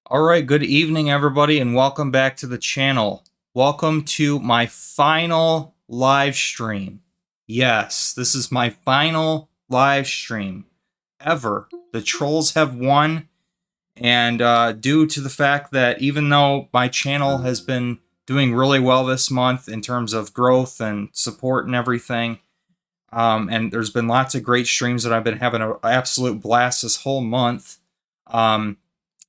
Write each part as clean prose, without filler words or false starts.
Alright, good evening everybody and welcome back to the channel. Welcome to my final live stream. Yes, this is my final live stream ever. The trolls have won, and due to the fact that even though my channel has been doing really well this month in terms of growth and support and everything, and there's been lots of great streams that I've been having an absolute blast this whole month,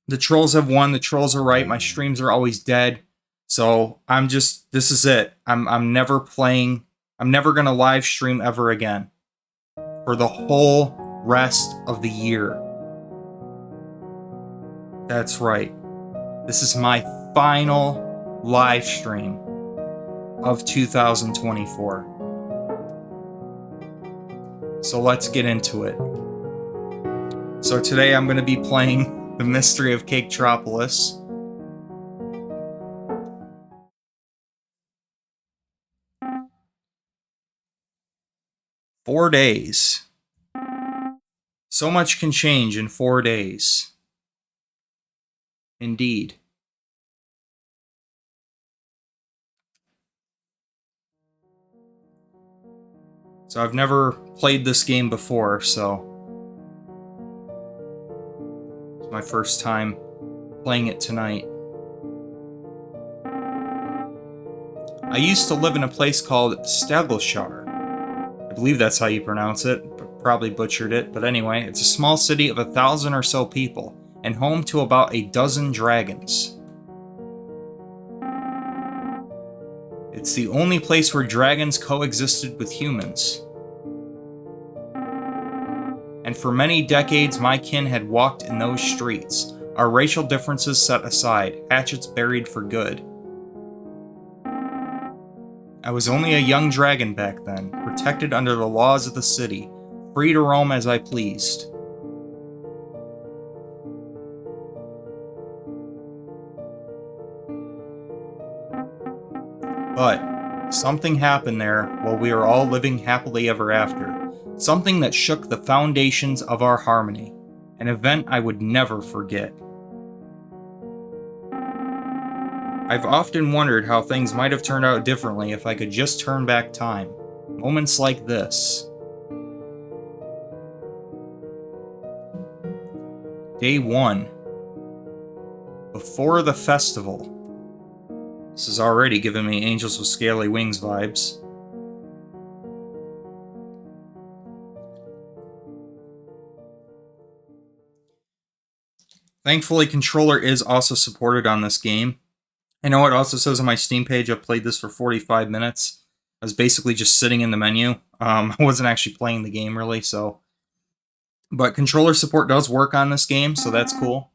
the trolls have won. The trolls are right. My streams are always dead. So this is it. I'm never playing. I'm never going to live stream ever again for the whole rest of the year. That's right. This is my final live stream of 2024. So let's get into it. So today I'm going to be playing The Mystery of Caketropolis. Four days. So much can change in 4 days. Indeed. So I've never played this game before, so it's my first time playing it tonight. I used to live in a place called Stagleshire. I believe that's how you pronounce it, but probably butchered it. But anyway, it's a small city of 1,000 or so people, and home to about a dozen dragons. It's the only place where dragons coexisted with humans. And for many decades, my kin had walked in those streets, our racial differences set aside, hatchets buried for good. I was only a young dragon back then, protected under the laws of the city, free to roam as I pleased. But something happened there while we were all living happily ever after, something that shook the foundations of our harmony, an event I would never forget. I've often wondered how things might have turned out differently if I could just turn back time. Moments like this. Day 1. Before the festival. This is already giving me Angels with Scaly Wings vibes. Thankfully, controller is also supported on this game. I know it also says on my Steam page I've played this for 45 minutes. I was basically just sitting in the menu. I wasn't actually playing the game really, so. But controller support does work on this game, so that's cool.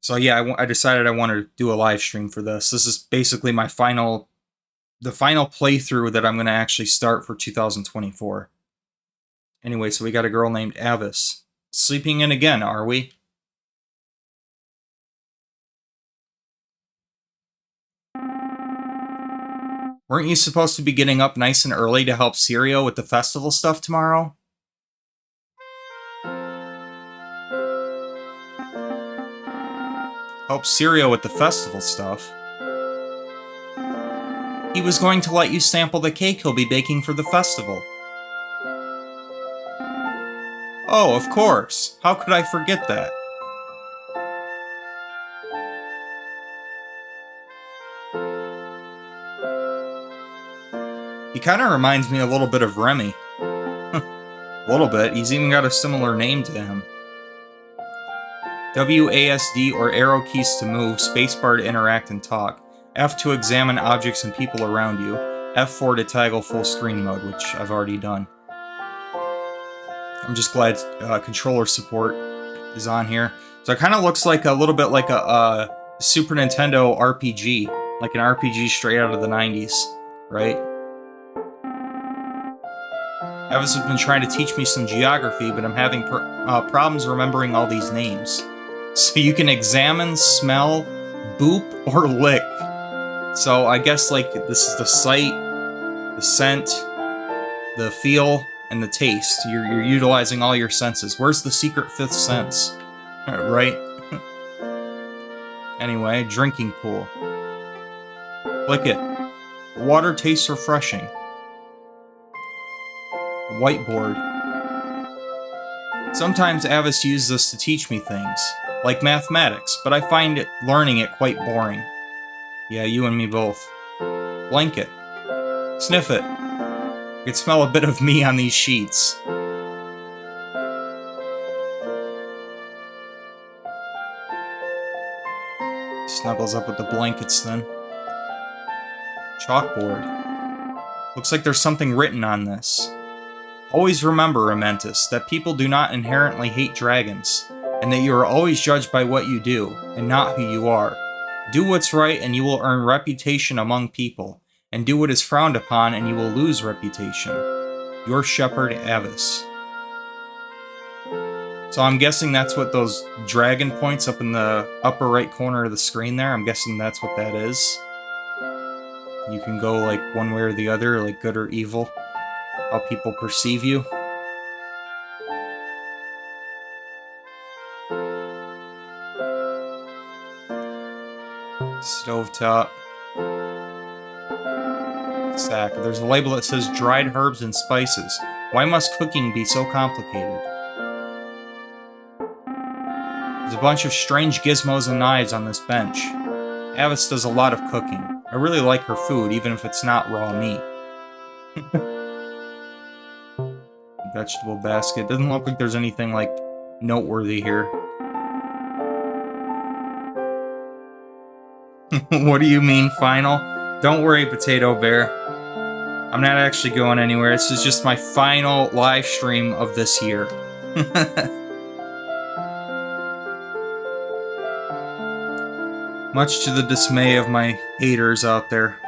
So yeah, I decided I wanted to do a live stream for this. This is basically the final playthrough that I'm going to actually start for 2024. Anyway, so we got a girl named Avis. Sleeping in again, are we? Weren't you supposed to be getting up nice and early to help Sirio with the festival stuff tomorrow? Help Sirio with the festival stuff? He was going to let you sample the cake he'll be baking for the festival. Oh, of course. How could I forget that? He kind of reminds me a little bit of Remy. A little bit. He's even got a similar name to him. WASD or arrow keys to move, spacebar to interact and talk, F to examine objects and people around you, F4 to toggle full screen mode, which I've already done. I'm just glad controller support is on here. So it kind of looks like a little bit like a Super Nintendo RPG, like an RPG straight out of the 90s, right? Evis has been trying to teach me some geography, but I'm having problems remembering all these names. So you can examine, smell, boop, or lick. So I guess like this is the sight, the scent, the feel, and the taste. You're utilizing all your senses. Where's the secret fifth sense? Right? Anyway, drinking pool. Click it. Water tastes refreshing. Whiteboard. Sometimes Avis uses this to teach me things, like mathematics, but I find learning it quite boring. Yeah, you and me both. Blanket. Sniff it. You can smell a bit of me on these sheets. Snuggles up with the blankets then. Chalkboard. Looks like there's something written on this. Always remember, Amentus, that people do not inherently hate dragons, and that you are always judged by what you do, and not who you are. Do what's right, and you will earn reputation among people, and do what is frowned upon, and you will lose reputation. Your shepherd, Avis. So I'm guessing that's what those dragon points up in the upper right corner of the screen there, I'm guessing that's what that is. You can go like one way or the other, like good or evil. How people perceive you. Stovetop. Sack. There's a label that says dried herbs and spices. Why must cooking be so complicated? There's a bunch of strange gizmos and knives on this bench. Avis does a lot of cooking. I really like her food, even if it's not raw meat. Vegetable basket. Doesn't look like there's anything, like, noteworthy here. What do you mean, final? Don't worry, Potato Bear. I'm not actually going anywhere. This is just my final live stream of this year. Much to the dismay of my haters out there.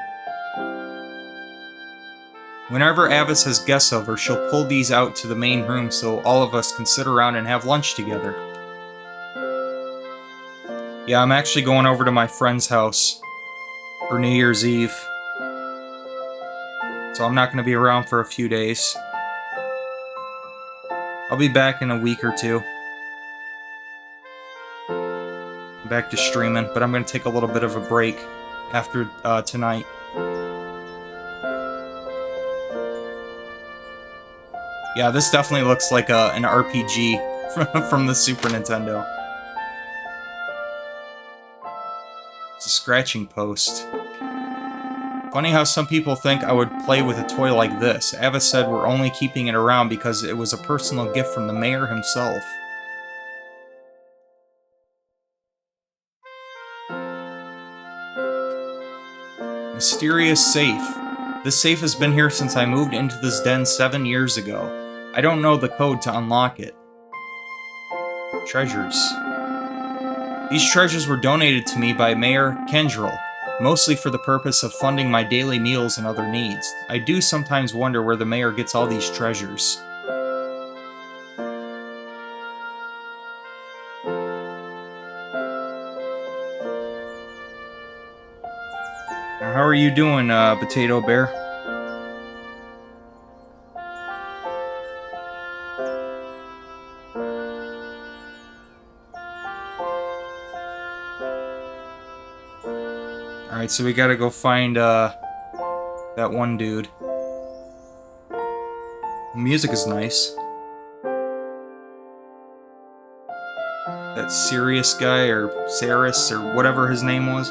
Whenever Avis has guests over, she'll pull these out to the main room so all of us can sit around and have lunch together. Yeah, I'm actually going over to my friend's house for New Year's Eve. So I'm not going to be around for a few days. I'll be back in a week or two. Back to streaming, but I'm going to take a little bit of a break after tonight. Yeah, this definitely looks like an RPG from the Super Nintendo. It's a scratching post. Funny how some people think I would play with a toy like this. Ava said we're only keeping it around because it was a personal gift from the mayor himself. Mysterious safe. This safe has been here since I moved into this den 7 years ago. I don't know the code to unlock it. Treasures. These treasures were donated to me by Mayor Kendrill, mostly for the purpose of funding my daily meals and other needs. I do sometimes wonder where the mayor gets all these treasures. Now, how are you doing, Potato Bear? Alright, so we gotta go find, that one dude. The music is nice. That Sirius guy, or Saris, or whatever his name was.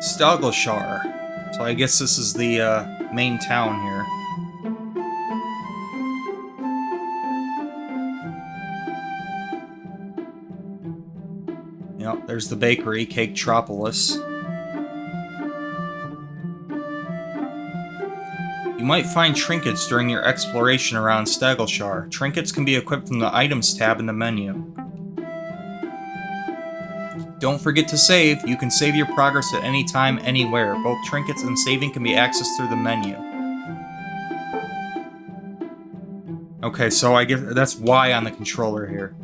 Stagleshar. So I guess this is the main town here. Yep, there's the bakery, Caketropolis. You might find trinkets during your exploration around Stagleshar. Trinkets can be equipped from the Items tab in the menu. Don't forget to save. You can save your progress at any time, anywhere. Both trinkets and saving can be accessed through the menu. Okay, so I guess that's Y on the controller here.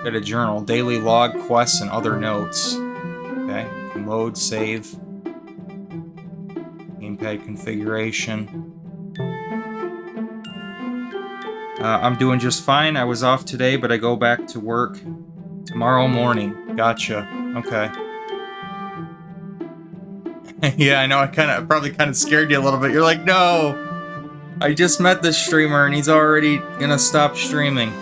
Got a journal, daily log, quests, and other notes. Okay, load, save. Gamepad configuration. I'm doing just fine. I was off today, but I go back to work tomorrow morning. Gotcha. Okay. Yeah, I know. I probably kind of scared you a little bit. You're like, no! I just met this streamer and he's already gonna stop streaming.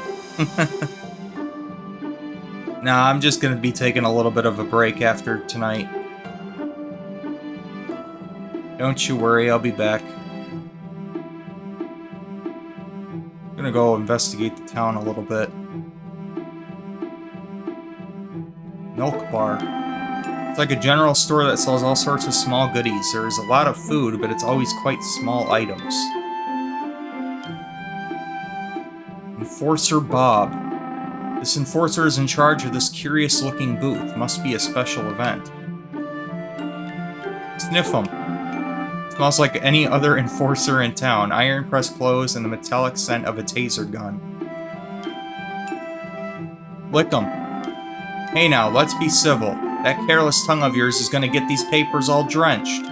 Nah, I'm just gonna be taking a little bit of a break after tonight. Don't you worry, I'll be back. I'm gonna go investigate the town a little bit. Milk bar. It's like a general store that sells all sorts of small goodies. There's a lot of food, but it's always quite small items. Enforcer Bob. This enforcer is in charge of this curious-looking booth. Must be a special event. Sniff him. Smells like any other enforcer in town. Iron-pressed clothes and the metallic scent of a taser gun. Lick him. Hey now, let's be civil. That careless tongue of yours is gonna get these papers all drenched.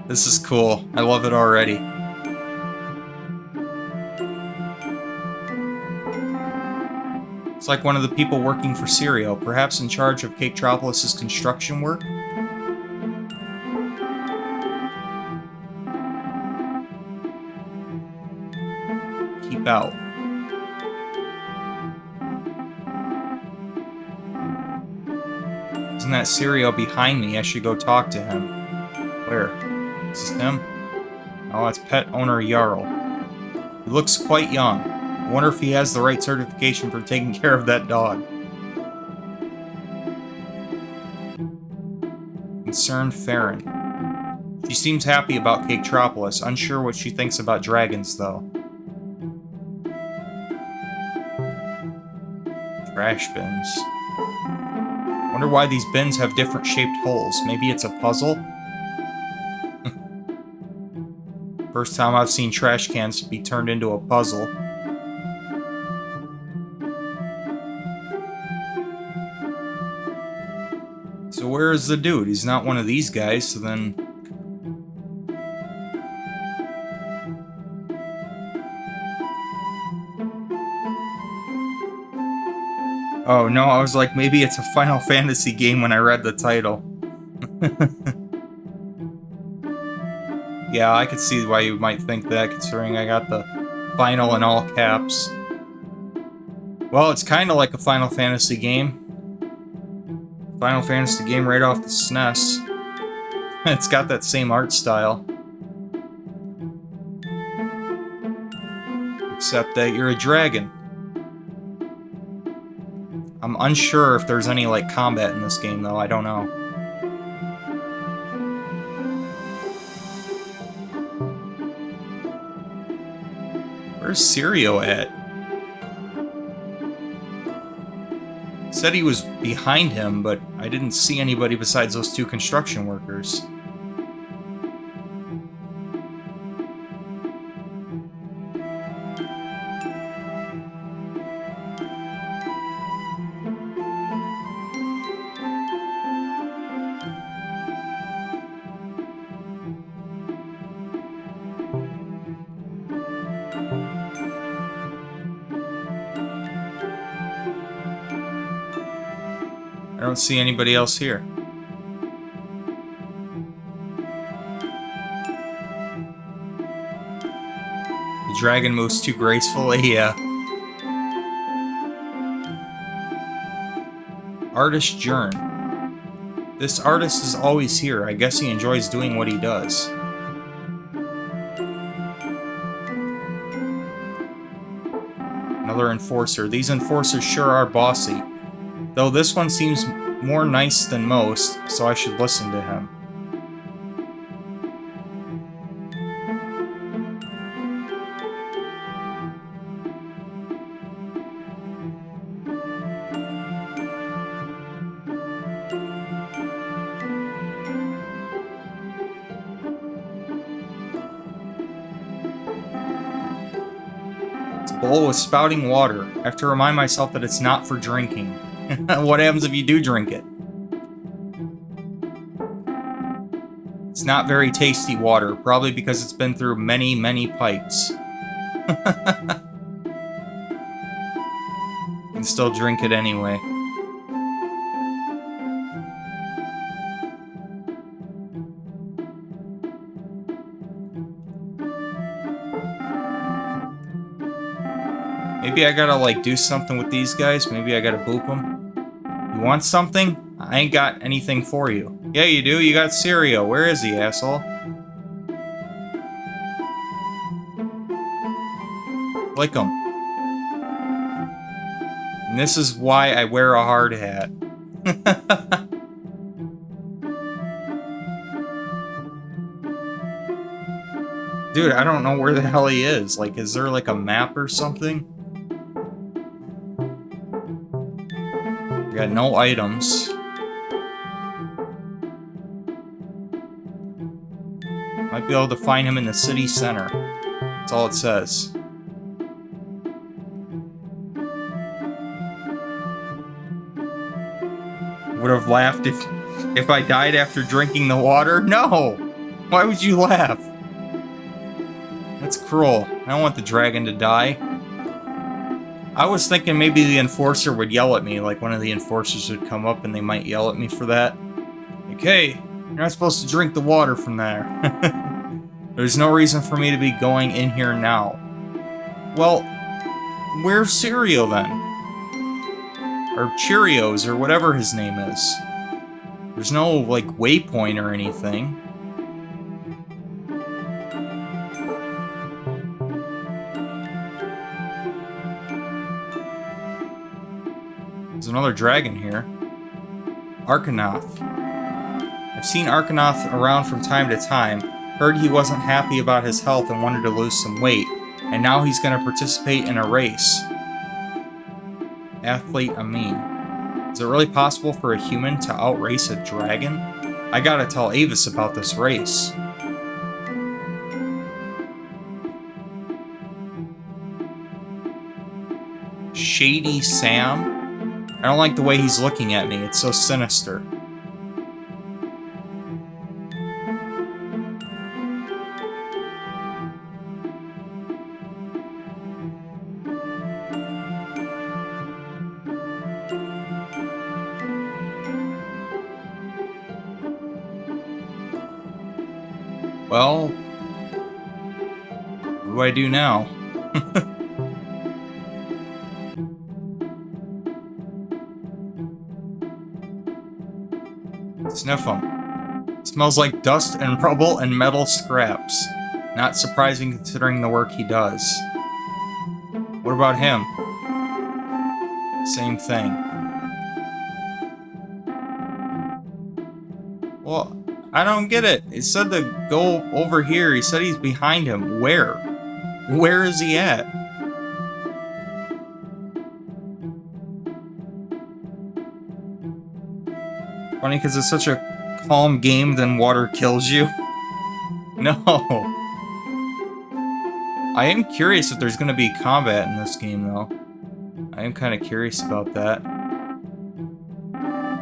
This is cool. I love it already. It's like one of the people working for Cereal, perhaps in charge of Caketropolis' construction work? Keep out. Isn't that Cereal behind me? I should go talk to him. Where? Is this him? Oh, it's pet owner Jarl. He looks quite young. I wonder if he has the right certification for taking care of that dog. Concerned Farron. She seems happy about Caketropolis, unsure what she thinks about dragons, though. Trash bins. Wonder why these bins have different shaped holes. Maybe it's a puzzle? First time I've seen trash cans be turned into a puzzle. So where is the dude? He's not one of these guys, so then... Oh no, I was like, maybe it's a Final Fantasy game when I read the title. Yeah, I could see why you might think that, considering I got the final in all caps. Well, it's kind of like a Final Fantasy game. Final Fantasy game right off the SNES. It's got that same art style. Except that you're a dragon. I'm unsure if there's any, like, combat in this game, though. I don't know. Where's Sirio at? Said he was behind him, but I didn't see anybody besides those two construction workers. I don't see anybody else here. The dragon moves too gracefully, yeah. Artist Jern. This artist is always here. I guess he enjoys doing what he does. Another enforcer. These enforcers sure are bossy. Though this one seems more nice than most, so I should listen to him. bowl with spouting water. I have to remind myself that it's not for drinking. What happens if you do drink it? It's not very tasty water, probably because it's been through many, many pipes. You can still drink it anyway. Maybe I gotta, like, do something with these guys. Maybe I gotta boop them. You want something? I ain't got anything for you. Yeah, you do. You got cereal. Where is he, asshole? Lick him. And this is why I wear a hard hat. Dude, I don't know where the hell he is. Like, is there like a map or something? We got no items. Might be able to find him in the city center. That's all it says. Would have laughed if I died after drinking the water? No! Why would you laugh? That's cruel. I don't want the dragon to die. I was thinking maybe the enforcer would yell at me, like one of the enforcers would come up and they might yell at me for that. Like, hey, you're not supposed to drink the water from there. There's no reason for me to be going in here now. Well, where's cereal then? Or Cheerios, or whatever his name is. There's no, like, waypoint or anything. There's another dragon here. Arkanoth. I've seen Arkanoth around from time to time. Heard he wasn't happy about his health and wanted to lose some weight. And now he's going to participate in a race. Athlete Amin. Is it really possible for a human to outrace a dragon? I gotta tell Avis about this race. Shady Sam? I don't like the way he's looking at me. It's so sinister. Well, what do I do now? Sniff him. Smells like dust and rubble and metal scraps. Not surprising considering the work he does. What about him? Same thing. Well, I don't get it. He said to go over here. He said he's behind him. Where? Where is he at? Funny because it's such a calm game, then water kills you. No. I am curious if there's going to be combat in this game, though. I am kind of curious about that.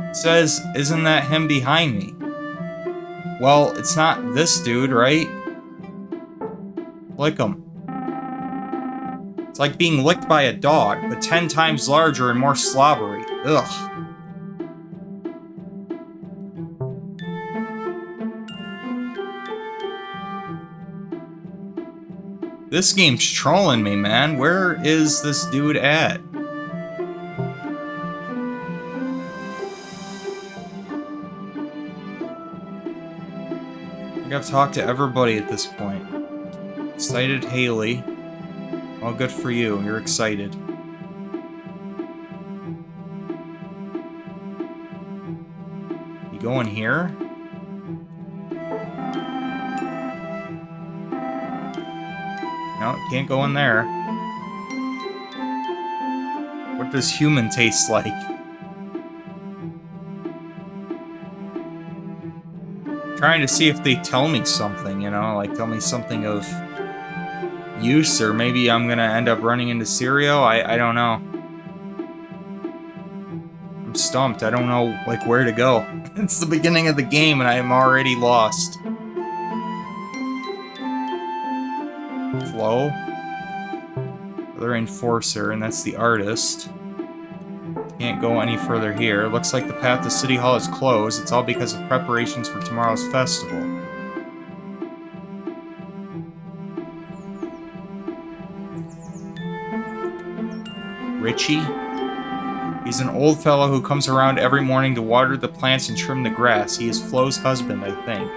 It says, isn't that him behind me? Well, it's not this dude, right? Lick him. It's like being licked by a dog, but 10 times larger and more slobbery. Ugh. This game's trolling me, man. Where is this dude at? I think I've talked to everybody at this point. Excited Haley. Well, good for you. You're excited. You going here? No, can't go in there. What does human taste like? Trying to see if they tell me something, you know, like tell me something of, use, or maybe I'm gonna end up running into Sirio. I don't know. I'm stumped. I don't know, like, where to go. It's the beginning of the game and I am already lost. Flo. Other enforcer, and that's the artist. Can't go any further here. Looks like the path to City Hall is closed. It's all because of preparations for tomorrow's festival. Richie? He's an old fellow who comes around every morning to water the plants and trim the grass. He is Flo's husband, I think.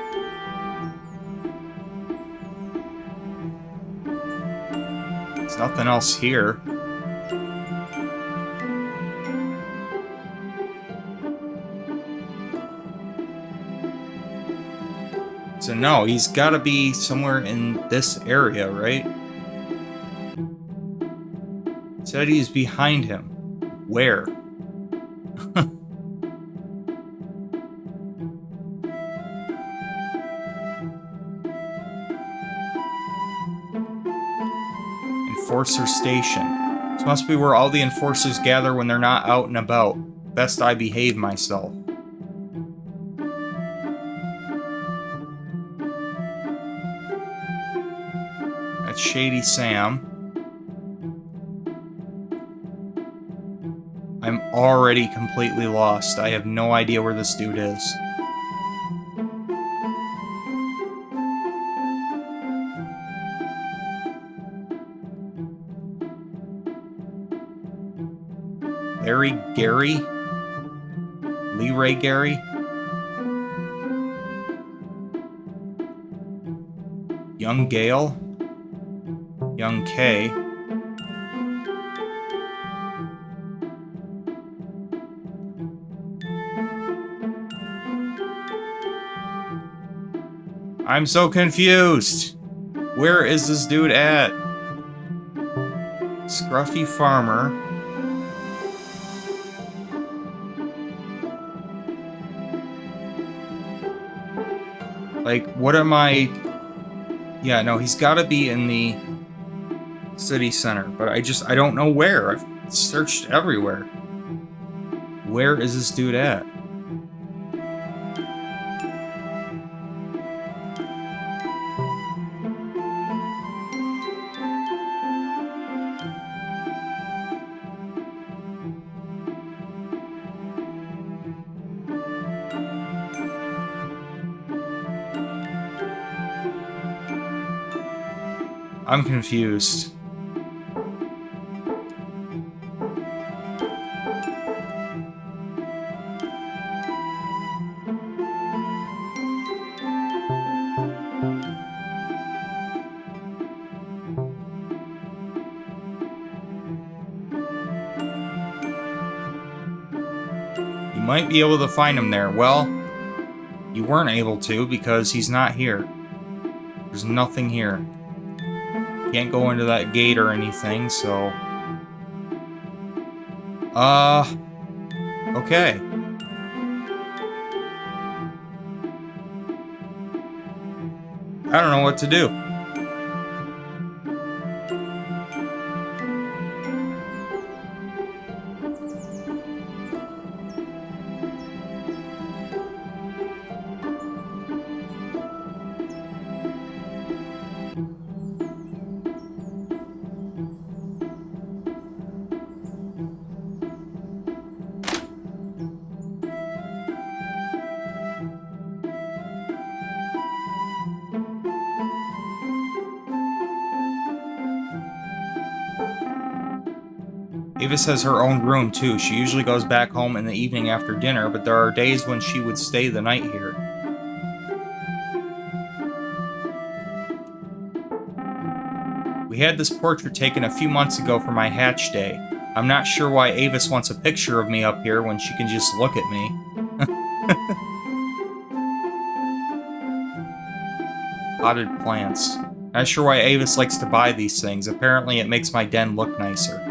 There's nothing else here. So no, he's gotta be somewhere in this area, right? It said he's behind him. Where? Enforcer Station. This must be where all the enforcers gather when they're not out and about. Best I behave myself. That's Shady Sam. I'm already completely lost. I have no idea where this dude is. Larry Gary? Lee Ray Gary? Young Gale? Young K? I'm so confused! Where is this dude at? Scruffy Farmer. Like, what am I... Yeah, no, he's gotta be in the city center, but I don't know where. I've searched everywhere. Where is this dude at? I'm confused. You might be able to find him there. Well, you weren't able to because he's not here. There's nothing here. Can't go into that gate or anything, so... Okay. I don't know what to do. Avis has her own room, too. She usually goes back home in the evening after dinner, but there are days when she would stay the night here. We had this portrait taken a few months ago for my hatch day. I'm not sure why Avis wants a picture of me up here when she can just look at me. Potted plants. Not sure why Avis likes to buy these things. Apparently it makes my den look nicer.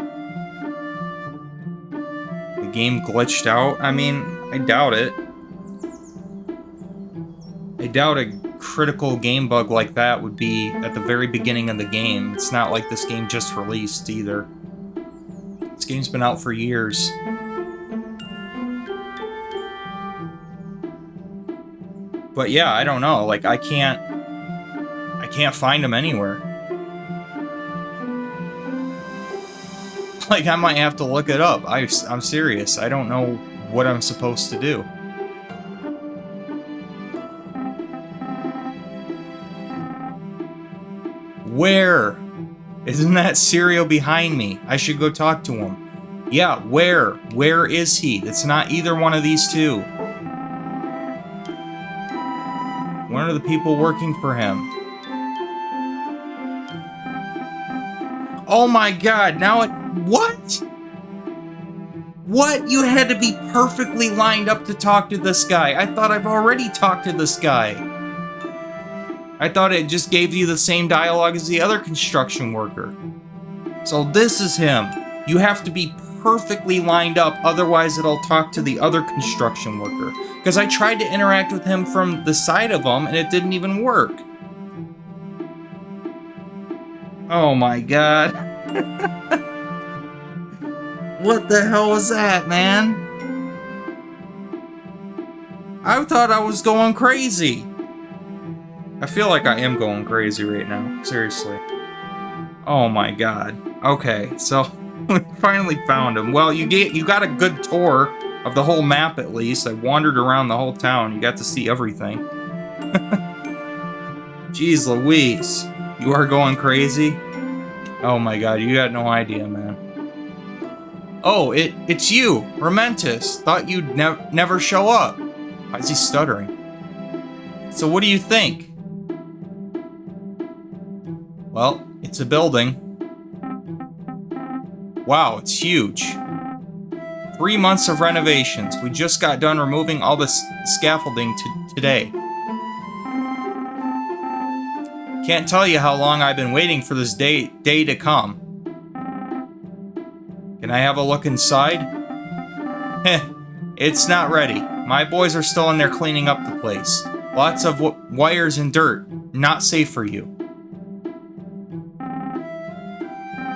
The game glitched out? I mean, I doubt it. I doubt a critical game bug like that would be at the very beginning of the game. It's not like this game just released either. This game's been out for years. But yeah, I don't know. Like, I can't find him anywhere. Like, I might have to look it up. I'm serious. I don't know what I'm supposed to do. Where? Isn't that cereal behind me? I should go talk to him. Yeah, where? Where is he? It's not either one of these two. One of the people working for him. Oh my god, now it... What? What? You had to be perfectly lined up to talk to this guy. I thought I've already talked to this guy. I thought it just gave you the same dialogue as the other construction worker. So this is him. You have to be perfectly lined up, otherwise it'll talk to the other construction worker. Because I tried to interact with him from the side of him, and it didn't even work. Oh my god. What the hell was that, man? I thought I was going crazy. I feel like I am going crazy right now. Seriously. Oh my god. Okay, so we finally found him. Well, you got a good tour of the whole map at least. I wandered around the whole town. You got to see everything. Jeez Louise. You are going crazy? Oh my god, you got no idea, man. Oh, it's you, Romentis. Thought you'd never show up. Why is he stuttering? So what do you think? Well, it's a building. Wow, it's huge. 3 months of renovations. We just got done removing all the scaffolding today. Can't tell you how long I've been waiting for this day to come. Can I have a look inside? Heh, it's not ready. My boys are still in there cleaning up the place. Lots of wires and dirt. Not safe for you.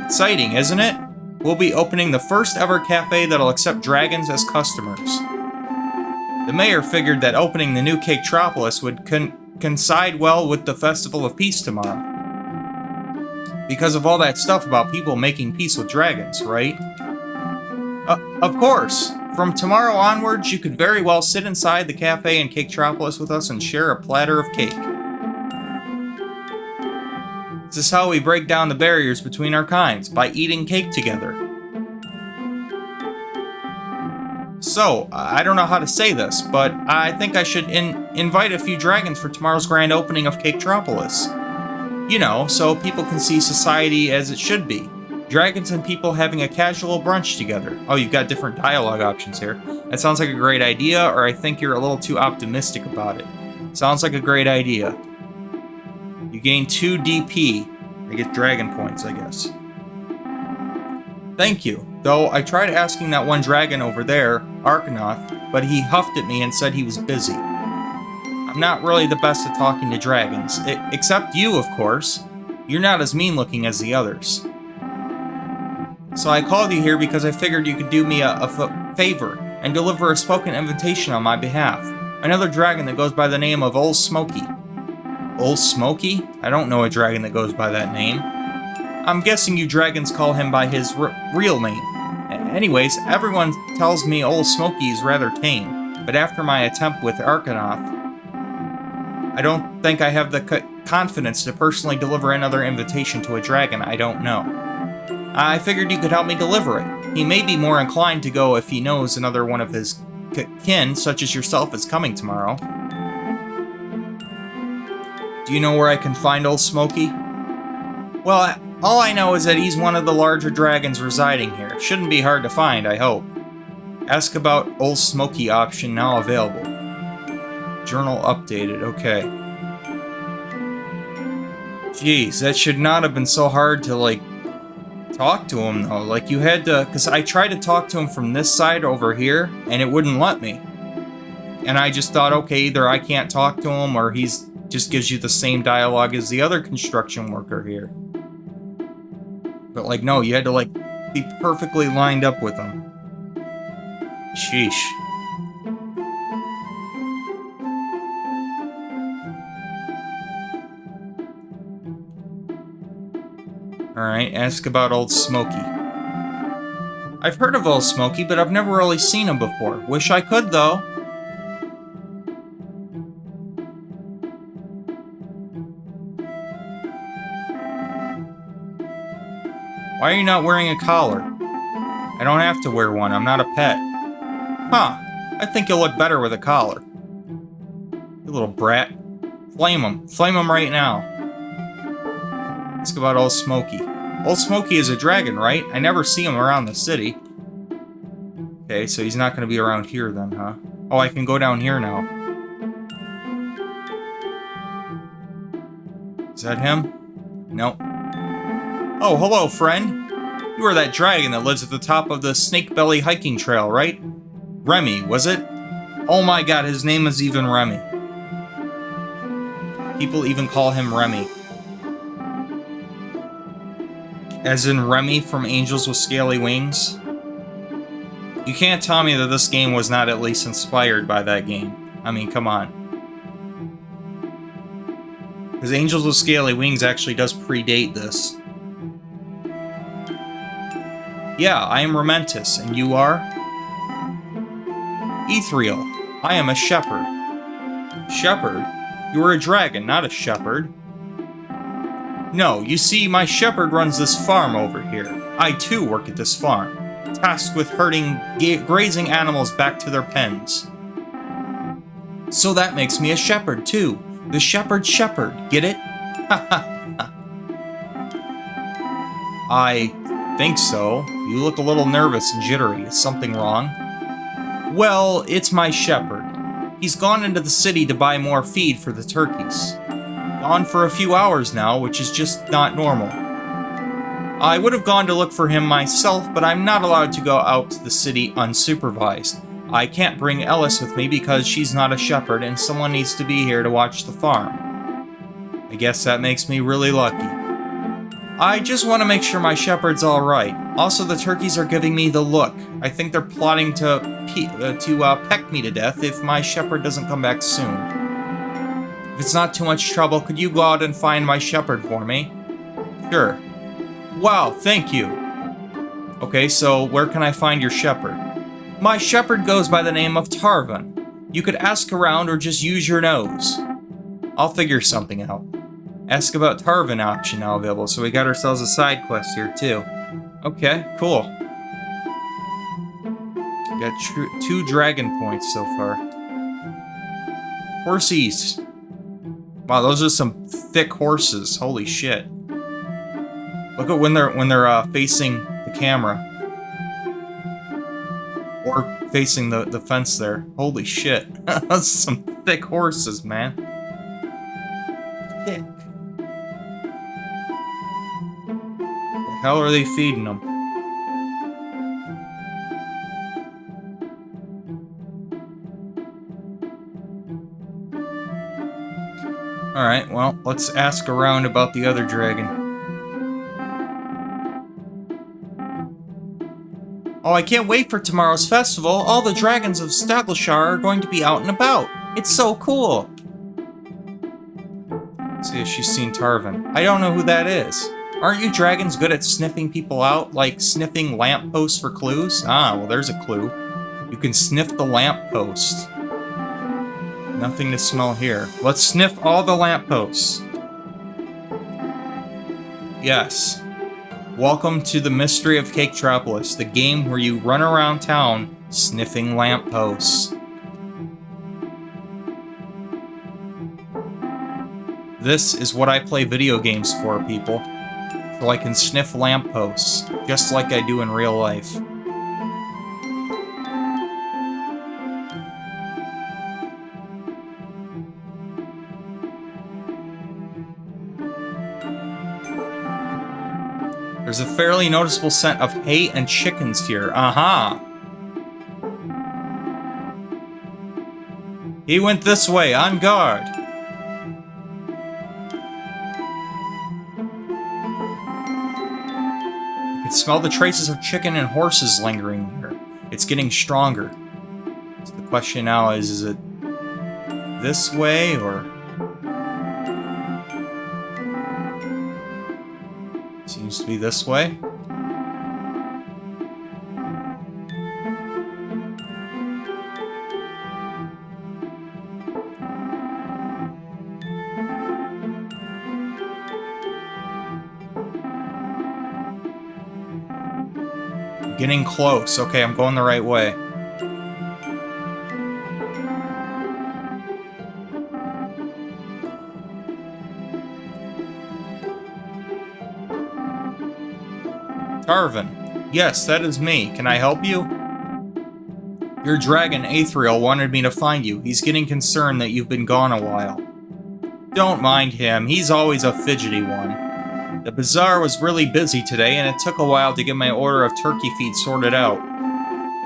Exciting, isn't it? We'll be opening the first ever cafe that'll accept dragons as customers. The mayor figured that opening the new Caketropolis would coincide well with the Festival of Peace tomorrow. Because of all that stuff about people making peace with dragons, right? Of course. From tomorrow onwards, you could very well sit inside the cafe in Caketropolis with us and share a platter of cake. This is how we break down the barriers between our kinds, by eating cake together. So, I don't know how to say this, but I think I should invite a few dragons for tomorrow's grand opening of Caketropolis. You know, so people can see society as it should be. Dragons and people having a casual brunch together. Oh, you've got different dialogue options here. That sounds like a great idea, or I think you're a little too optimistic about it. Sounds like a great idea. You gain 2 DP. I get dragon points, I guess. Thank you. Though I tried asking that one dragon over there, Arkanoth, but he huffed at me and said he was busy. I'm not really the best at talking to dragons. Except you, of course. You're not as mean-looking as the others. So I called you here because I figured you could do me a favor and deliver a spoken invitation on my behalf. Another dragon that goes by the name of Old Smoky. Old Smoky? I don't know a dragon that goes by that name. I'm guessing you dragons call him by his real name. Anyways, everyone tells me Old Smoky is rather tame, but after my attempt with Arkanoth, I don't think I have the confidence to personally deliver another invitation to a dragon I don't know. I figured you could help me deliver it. He may be more inclined to go if he knows another one of his kin, such as yourself, is coming tomorrow. Do you know where I can find Old Smoky? Well, all I know is that he's one of the larger dragons residing here. Shouldn't be hard to find, I hope. Ask about Old Smoky option now available. Journal updated, okay. Jeez, that should not have been so hard to, like, talk to him, though. Like, you had to... Because I tried to talk to him from this side over here, and it wouldn't let me. And I just thought, okay, either I can't talk to him, or he's Just gives you the same dialogue as the other construction worker here. But, like, no, you had to, like, be perfectly lined up with them. Sheesh. Alright, ask about Old Smokey. I've heard of Old Smokey, but I've never really seen him before. Wish I could, though. Why are you not wearing a collar? I don't have to wear one, I'm not a pet. Huh, I think you'll look better with a collar. You little brat. Flame him right now. Ask about Old Smokey. Old Smokey is a dragon, right? I never see him around the city. Okay, so he's not going to be around here then, huh? Oh, I can go down here now. Is that him? Nope. Oh, hello, friend. You are that dragon that lives at the top of the Snake Belly hiking trail, right? Remy, was it? Oh my god, his name is even Remy. People even call him Remy. As in Remy from Angels with Scaly Wings. You can't tell me that this game was not at least inspired by that game. I mean, come on. Because Angels with Scaly Wings actually does predate this. Yeah, I am Romentus, and you are? Ethereal. I am a shepherd. Shepherd? You are a dragon, not a shepherd. No, you see, my shepherd runs this farm over here. I too work at this farm, tasked with herding grazing animals back to their pens. So that makes me a shepherd too. The shepherd's shepherd, get it? I think so. You look a little nervous and jittery. Is something wrong? Well, it's my shepherd. He's gone into the city to buy more feed for the turkeys. Gone for a few hours now, which is just not normal. I would have gone to look for him myself, but I'm not allowed to go out to the city unsupervised. I can't bring Ellis with me because she's not a shepherd and someone needs to be here to watch the farm. I guess that makes me really lucky. I just want to make sure my shepherd's alright. Also, the turkeys are giving me the look. I think they're plotting to peck me to death if my shepherd doesn't come back soon. If it's not too much trouble, could you go out and find my shepherd for me? Sure. Wow, thank you. Okay, so where can I find your shepherd? My shepherd goes by the name of Tarvin. You could ask around or just use your nose. I'll figure something out. Ask about Tarvin option now available, so we got ourselves a side quest here too. Okay, cool. Got 2 dragon points so far. Horsies. Wow, those are some thick horses. Holy shit. Look at when they're facing the camera. Or facing the fence there. Holy shit. That's some thick horses, man. Thick. The hell are they feeding them? Alright, well, let's ask around about the other dragon. Oh, I can't wait for tomorrow's festival. All the dragons of Stagleshire are going to be out and about. It's so cool. Let's see if she's seen Tarvin. I don't know who that is. Aren't you dragons good at sniffing people out, like sniffing lampposts for clues? Ah, well, there's a clue. You can sniff the lamppost. Nothing to smell here. Let's sniff all the lampposts. Yes. Welcome to the Mystery of Caketropolis, the game where you run around town sniffing lampposts. This is what I play video games for, people. So I can sniff lampposts, just like I do in real life. There's a fairly noticeable scent of hay and chickens here. Aha! He went this way, on guard! smell the traces of chicken and horses lingering here. It's getting stronger. So the question now is it this way or... Seems to be this way. Getting close. Okay, I'm going the right way. Tarvin. Yes, that is me. Can I help you? Your dragon, Aethriel, wanted me to find you. He's getting concerned that you've been gone a while. Don't mind him. He's always a fidgety one. The bazaar was really busy today, and it took a while to get my order of turkey feet sorted out.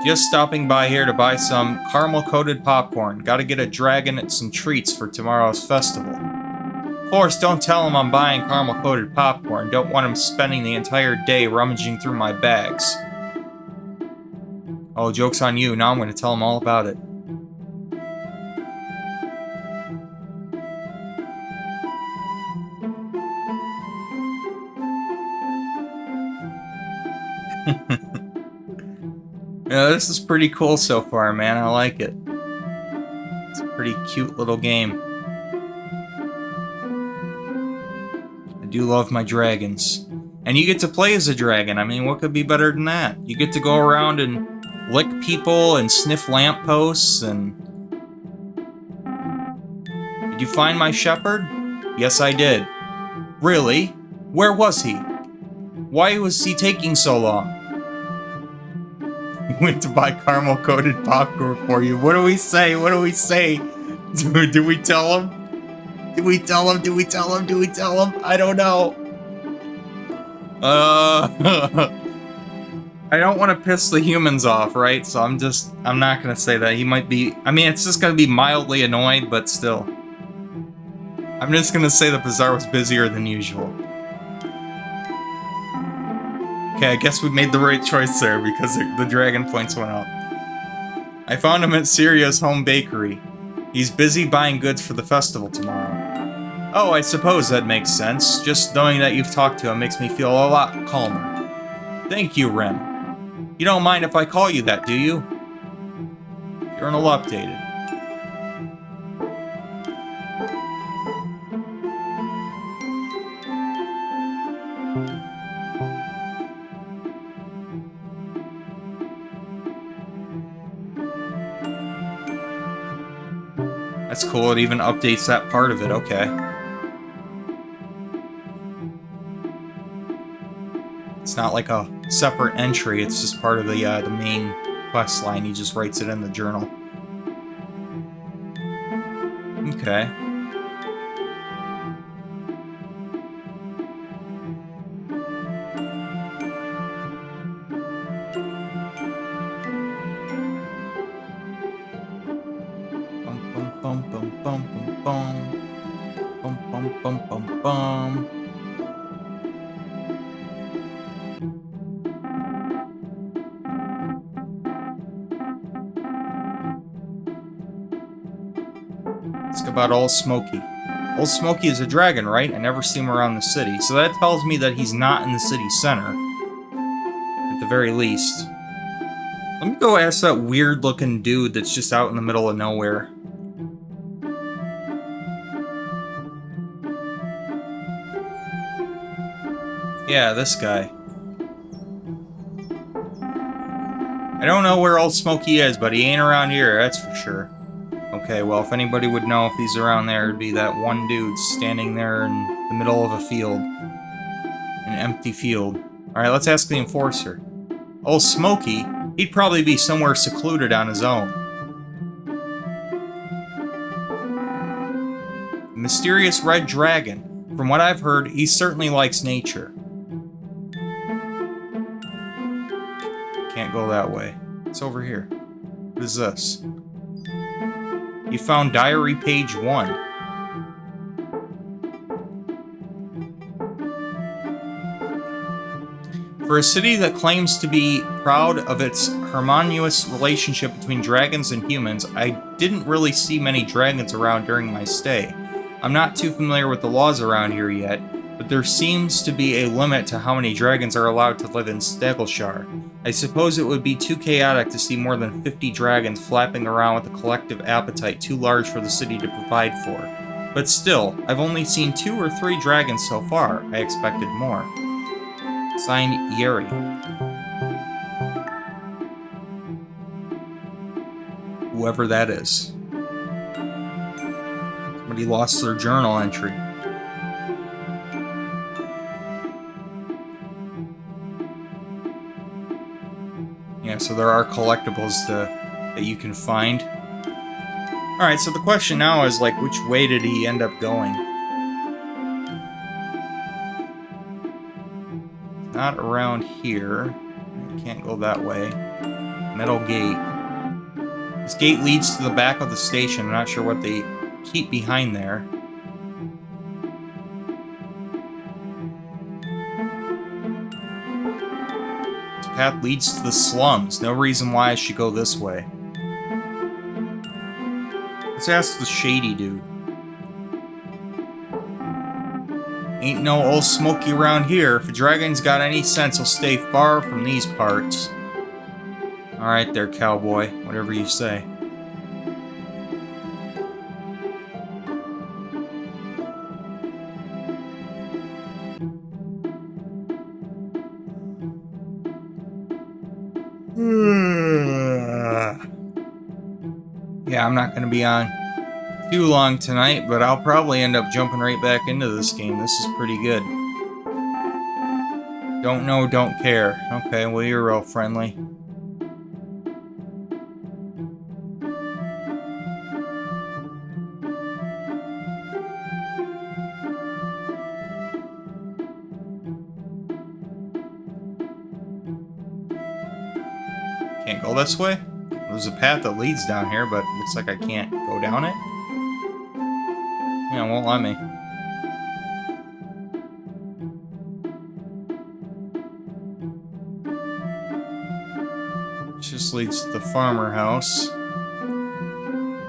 Just stopping by here to buy some caramel-coated popcorn. Gotta get a dragon some treats for tomorrow's festival. Of course, don't tell him I'm buying caramel-coated popcorn. Don't want him spending the entire day rummaging through my bags. Oh, joke's on you. Now I'm going to tell him all about it. Yeah, this is pretty cool so far, man. I like it. It's a pretty cute little game. I do love my dragons. And you get to play as a dragon. I mean, what could be better than that? You get to go around and lick people and sniff lampposts and... Did you find my shepherd? Yes, I did. Really? Where was he? Why was he taking so long? He went to buy caramel-coated popcorn for you. What do we say? What do we say? Do we tell him? Do we tell him? Do we tell him? Do we tell him? I don't know. I don't want to piss the humans off, right? So I'm not going to say that. He might be... I mean, it's just going to be mildly annoyed, but still. I'm just going to say the bazaar was busier than usual. Okay, I guess we made the right choice there because the dragon points went up. I found him at Syria's home bakery. He's busy buying goods for the festival tomorrow. Oh, I suppose that makes sense. Just knowing that you've talked to him makes me feel a lot calmer. Thank you, Rem. You don't mind if I call you that, do you? Journal updated. That's cool, it even updates that part of it, okay. It's not like a separate entry, it's just part of the main quest line. He just writes it in the journal. Okay. Bum bum bum bum bum bum bum bum bum bum. Ask about Old Smokey. Old Smokey is a dragon, right? I never see him around the city, so that tells me that he's not in the city center. At the very least. Let me go ask that weird-looking dude that's just out in the middle of nowhere. Yeah, this guy. I don't know where Old Smokey is, but he ain't around here, that's for sure. Okay, well, if anybody would know if he's around there, it'd be that one dude standing there in the middle of a field. An empty field. Alright, let's ask the enforcer. Old Smokey? He'd probably be somewhere secluded on his own. The mysterious red dragon. From what I've heard, he certainly likes nature. Can't go that way. It's over here. What is this? You found diary page 1. For a city that claims to be proud of its harmonious relationship between dragons and humans, I didn't really see many dragons around during my stay. I'm not too familiar with the laws around here yet, but there seems to be a limit to how many dragons are allowed to live in Stagleshire. I suppose it would be too chaotic to see more than 50 dragons flapping around with a collective appetite too large for the city to provide for. But still, I've only seen 2 or 3 dragons so far. I expected more. Signed, Yuri. Whoever that is. Somebody lost their journal entry. Yeah, so there are collectibles that you can find. Alright, so the question now is, like, which way did he end up going? Not around here. I can't go that way. Metal gate. This gate leads to the back of the station. I'm not sure what they keep behind there. This path leads to the slums. No reason why I should go this way. Let's ask the shady dude. Ain't no old Smoky around here. If a dragon's got any sense, he'll stay far from these parts. Alright there, cowboy. Whatever you say. Yeah, I'm not going to be on too long tonight, but I'll probably end up jumping right back into this game. This is pretty good. Don't know, don't care. Okay, well, you're real friendly. Can't go this way? There's a path that leads down here, but it looks like I can't go down it. Yeah, it won't let me. This just leads to the farmer house.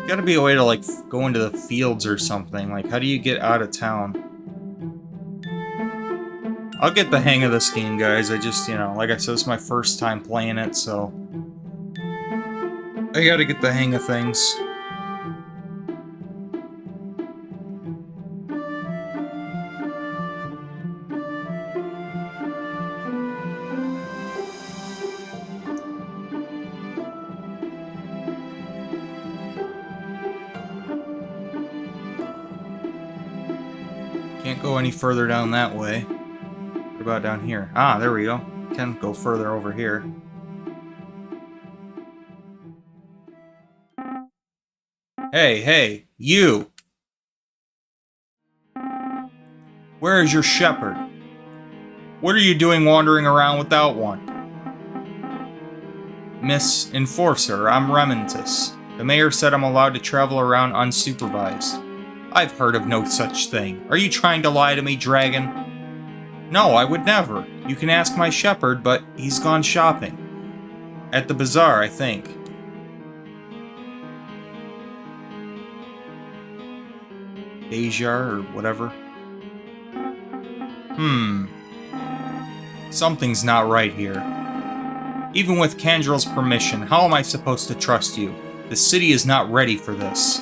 Gotta be a way to, like, go into the fields or something. Like, how do you get out of town? I'll get the hang of this game, guys. I just, you know, like I said, it's my first time playing it, so I gotta get the hang of things. Can't go any further down that way. What about down here? Ah, there we go. Can go further over here. Hey, hey, you! Where is your shepherd? What are you doing wandering around without one? Miss Enforcer, I'm Rementus. The mayor said I'm allowed to travel around unsupervised. I've heard of no such thing. Are you trying to lie to me, dragon? No, I would never. You can ask my shepherd, but he's gone shopping. At the bazaar, I think. Dejar, or whatever. Something's not right here. Even with Kandrel's permission, how am I supposed to trust you? The city is not ready for this.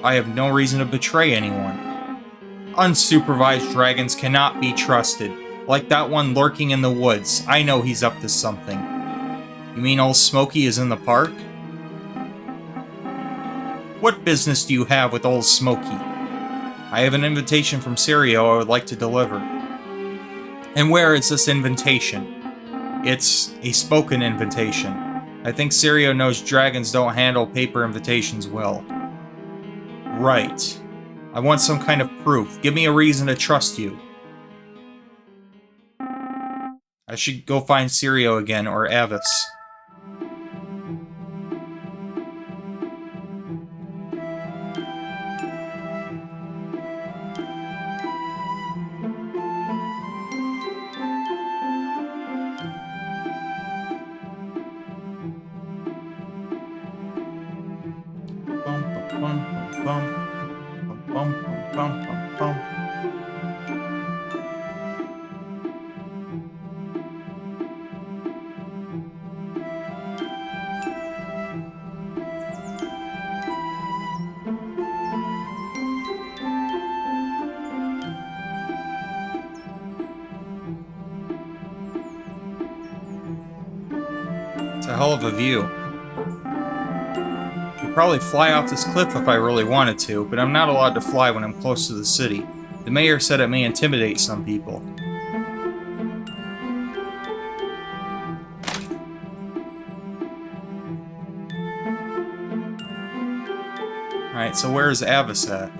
I have no reason to betray anyone. Unsupervised dragons cannot be trusted. Like that one lurking in the woods. I know he's up to something. You mean old Smokey is in the park? What business do you have with old Smokey? I have an invitation from Serio I would like to deliver. And where is this invitation? It's a spoken invitation. I think Serio knows dragons don't handle paper invitations well. Right. I want some kind of proof. Give me a reason to trust you. I should go find Serio again, or Avis. It's a hell of a view. I'd probably fly off this cliff if I really wanted to, but I'm not allowed to fly when I'm close to the city. The mayor said it may intimidate some people. Alright, so where's Avis at?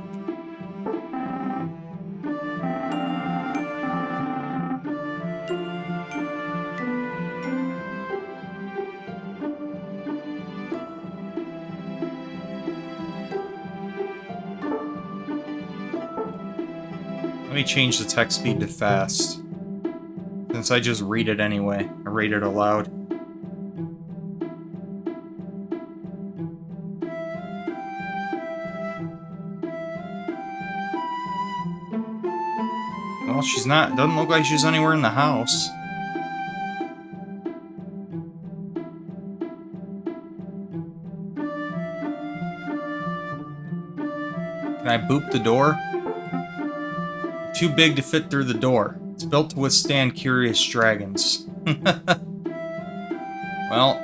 Let me change the text speed to fast. Since I just read it anyway. I read it aloud. Well, she's not. Doesn't look like she's anywhere in the house. Can I boop the door? Too big to fit through the door. It's built to withstand curious dragons. Well,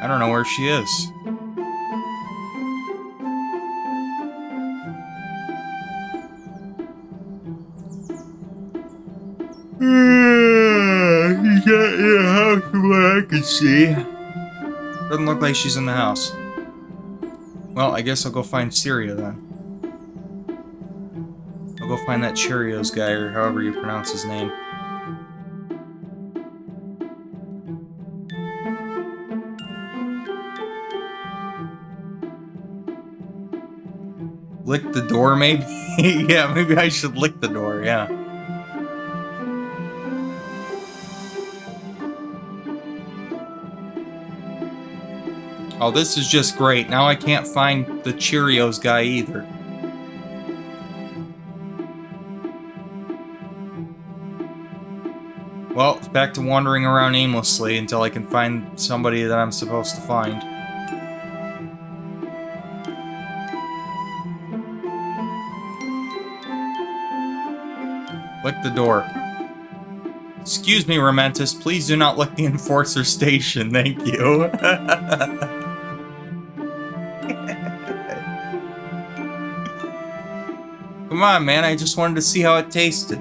I don't know where she is. She's not in the house from what I can see. Doesn't look like she's in the house. Well, I guess I'll go find Syria then. I'll go find that Cheerios guy, or however you pronounce his name. Lick the door, maybe? Yeah, maybe I should lick the door, yeah. Oh, this is just great. Now I can't find the Cheerios guy either. Well, it's back to wandering around aimlessly until I can find somebody that I'm supposed to find. Lick the door. Excuse me, Romantis, please do not lick the Enforcer station, thank you. Come on, man, I just wanted to see how it tasted.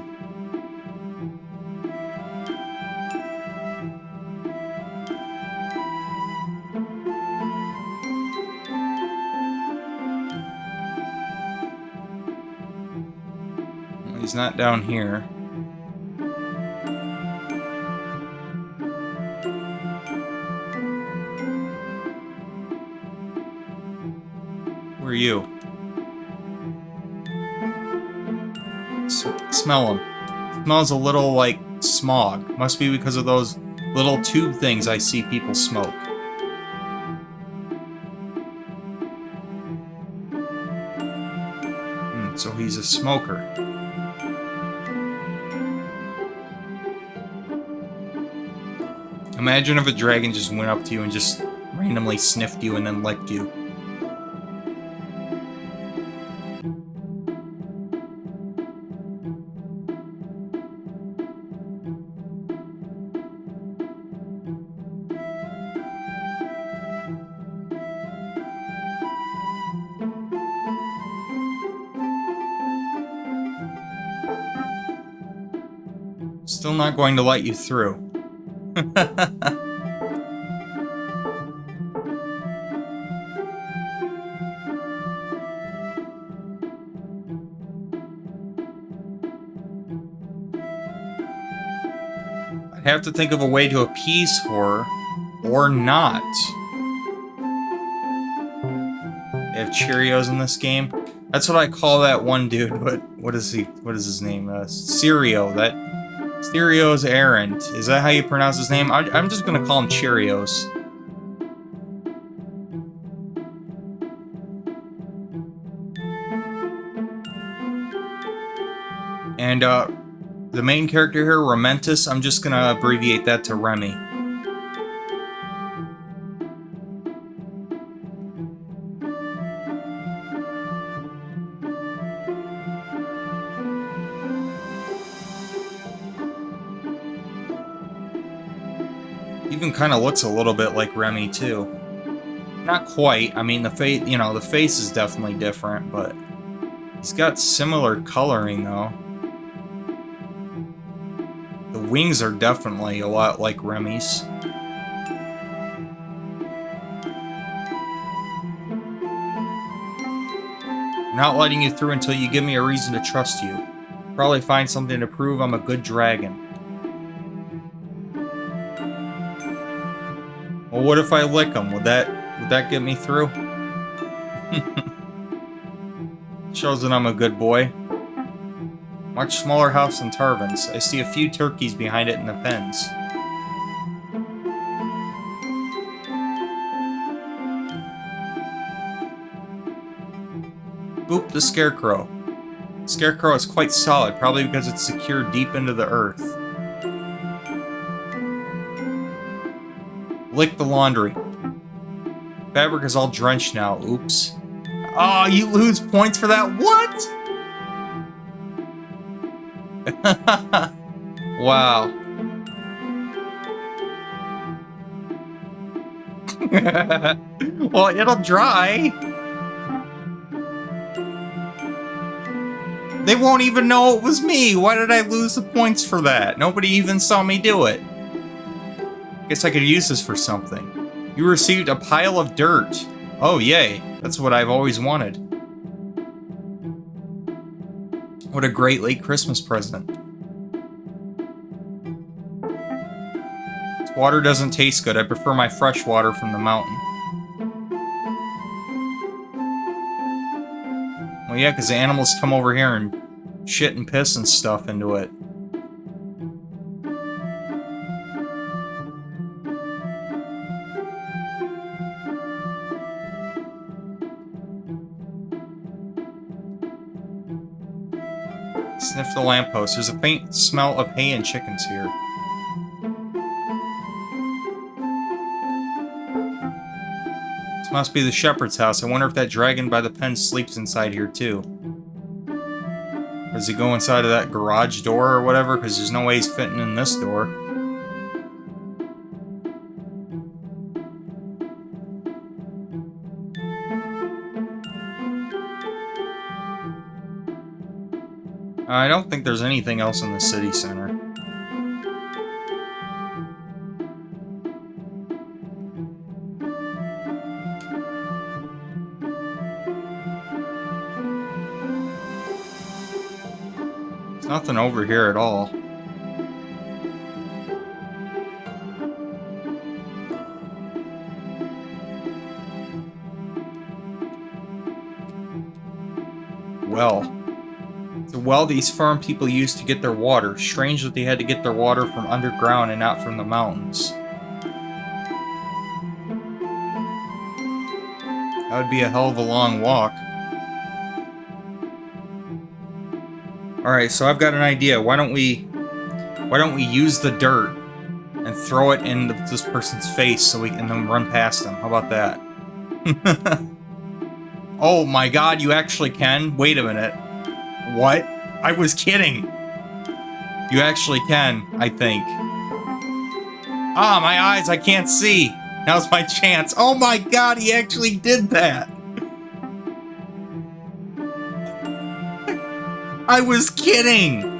Well, he's not down here. Who are you? Smell him. Smells a little like smog. Must be because of those little tube things I see people smoke. So he's a smoker. Imagine if a dragon just went up to you and just randomly sniffed you and then licked you. Still not going to let you through. I'd have to think of a way to appease her, or not. They have Cheerios in this game. That's what I call that one dude, but what is his name? Sirio, that Sirio's errand. Is that how you pronounce his name? I'm just gonna call him Cheerios. And the main character here, Ramentus, I'm just gonna abbreviate that to Remy. Even kind of looks a little bit like Remy too. Not quite. I mean, the face, you know, the face is definitely different, but he's got similar coloring though. The wings are definitely a lot like Remy's. I'm not letting you through until you give me a reason to trust you. Probably find something to prove I'm a good dragon. Well, what if I lick him? Would that get me through? Shows that I'm a good boy. Much smaller house than Tarvin's. I see a few turkeys behind it in the pens. Boop the scarecrow. Scarecrow is quite solid, probably because it's secured deep into the earth. Lick the laundry. Fabric is all drenched now. Oops. Oh, you lose points for that? What? Wow. Well, it'll dry. They won't even know it was me. Why did I lose the points for that? Nobody even saw me do it. Guess I could use this for something. You received a pile of dirt. Oh, yay. That's what I've always wanted. What a great late Christmas present. This water doesn't taste good. I prefer my fresh water from the mountain. Well, yeah, because the animals come over here and shit and piss and stuff into it. Sniff the lamppost. There's a faint smell of hay and chickens here. This must be the shepherd's house. I wonder if that dragon by the pen sleeps inside here too. Does he go inside of that garage door or whatever? Because there's no way he's fitting in this door. I don't think there's anything else in the city center. There's nothing over here at all. Well. The well these farm people used to get their water. Strange that they had to get their water from underground and not from the mountains. That would be a hell of a long walk. Alright, so I've got an idea. Why don't we use the dirt and throw it in this person's face so we can then run past them? How about that? Oh my god, you actually can? Wait a minute. What? I was kidding. You actually can, I think. Ah, my eyes, I can't see. Now's my chance. Oh my god, he actually did that. I was kidding.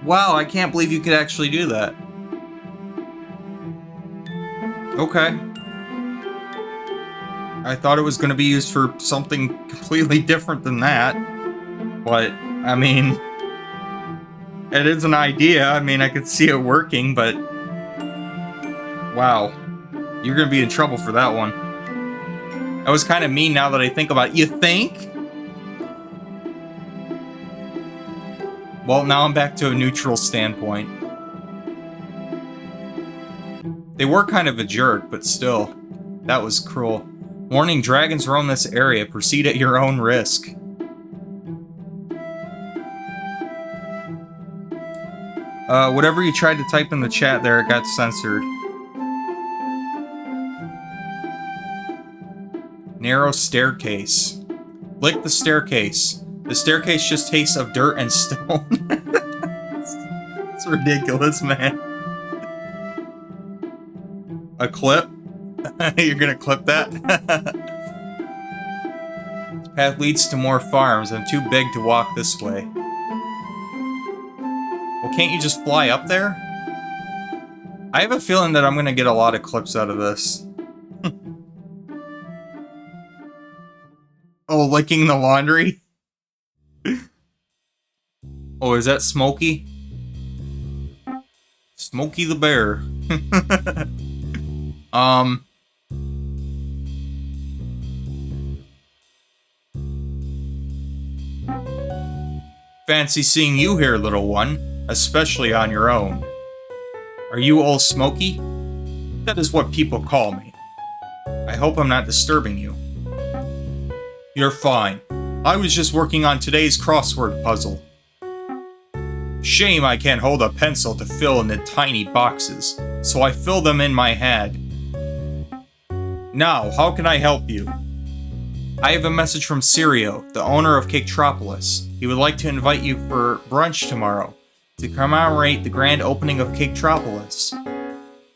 Wow, I can't believe you could actually do that. Okay. I thought it was going to be used for something completely different than that. But, I mean, it is an idea. I mean, I could see it working, but... Wow. You're going to be in trouble for that one. That was kind of mean now that I think about it. You think? Well, now I'm back to a neutral standpoint. They were kind of a jerk, but still. That was cruel. Warning, dragons roam this area. Proceed at your own risk. Whatever you tried to type in the chat there, it got censored. Narrow staircase. Lick the staircase. The staircase just tastes of dirt and stone. It's ridiculous, man. A clip? You're gonna clip that? Path leads to more farms. I'm too big to walk this way. Well, can't you just fly up there? I have a feeling that I'm gonna get a lot of clips out of this. Oh, licking the laundry? Oh, is that Smokey? Smokey the Bear. Fancy seeing you here, little one, especially on your own. Are you old Smokey? That is what people call me. I hope I'm not disturbing you. You're fine. I was just working on today's crossword puzzle. Shame I can't hold a pencil to fill in the tiny boxes, so I fill them in my head. Now, how can I help you? I have a message from Sirio, the owner of Caketropolis. He would like to invite you for brunch tomorrow, to commemorate the grand opening of Caketropolis.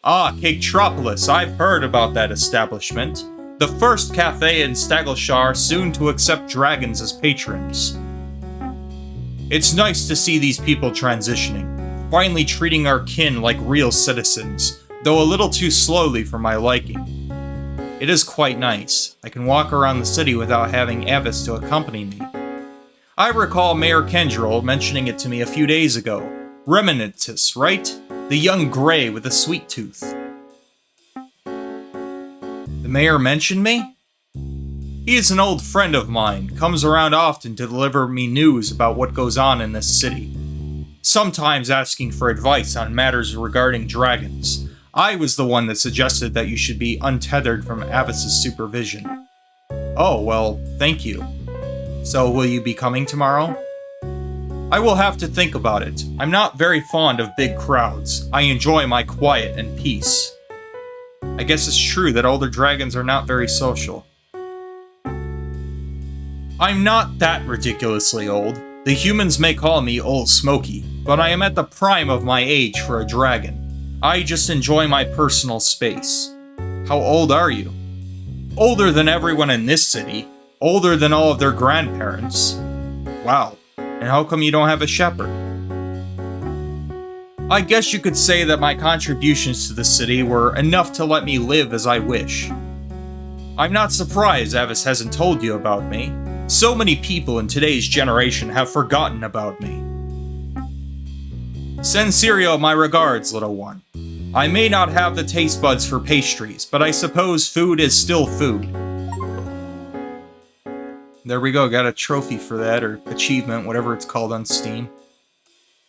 Ah, Caketropolis, I've heard about that establishment. The first cafe in Stagleshire soon to accept dragons as patrons. It's nice to see these people transitioning, finally treating our kin like real citizens, though a little too slowly for my liking. It is quite nice. I can walk around the city without having Avis to accompany me. I recall Mayor Kendrill mentioning it to me a few days ago. Reminitus, right? The young grey with a sweet tooth. The mayor mentioned me? He is an old friend of mine, comes around often to deliver me news about what goes on in this city. Sometimes asking for advice on matters regarding dragons. I was the one that suggested that you should be untethered from Avis's supervision. Oh, well, thank you. So, will you be coming tomorrow? I will have to think about it. I'm not very fond of big crowds. I enjoy my quiet and peace. I guess it's true that older dragons are not very social. I'm not that ridiculously old. The humans may call me Old Smokey, but I am at the prime of my age for a dragon. I just enjoy my personal space. How old are you? Older than everyone in this city. Older than all of their grandparents. Wow. And how come you don't have a shepherd? I guess you could say that my contributions to the city were enough to let me live as I wish. I'm not surprised Avis hasn't told you about me. So many people in today's generation have forgotten about me. Send Sirio my regards, little one. I may not have the taste buds for pastries, but I suppose food is still food. There we go, got a trophy for that, or achievement, whatever it's called on Steam.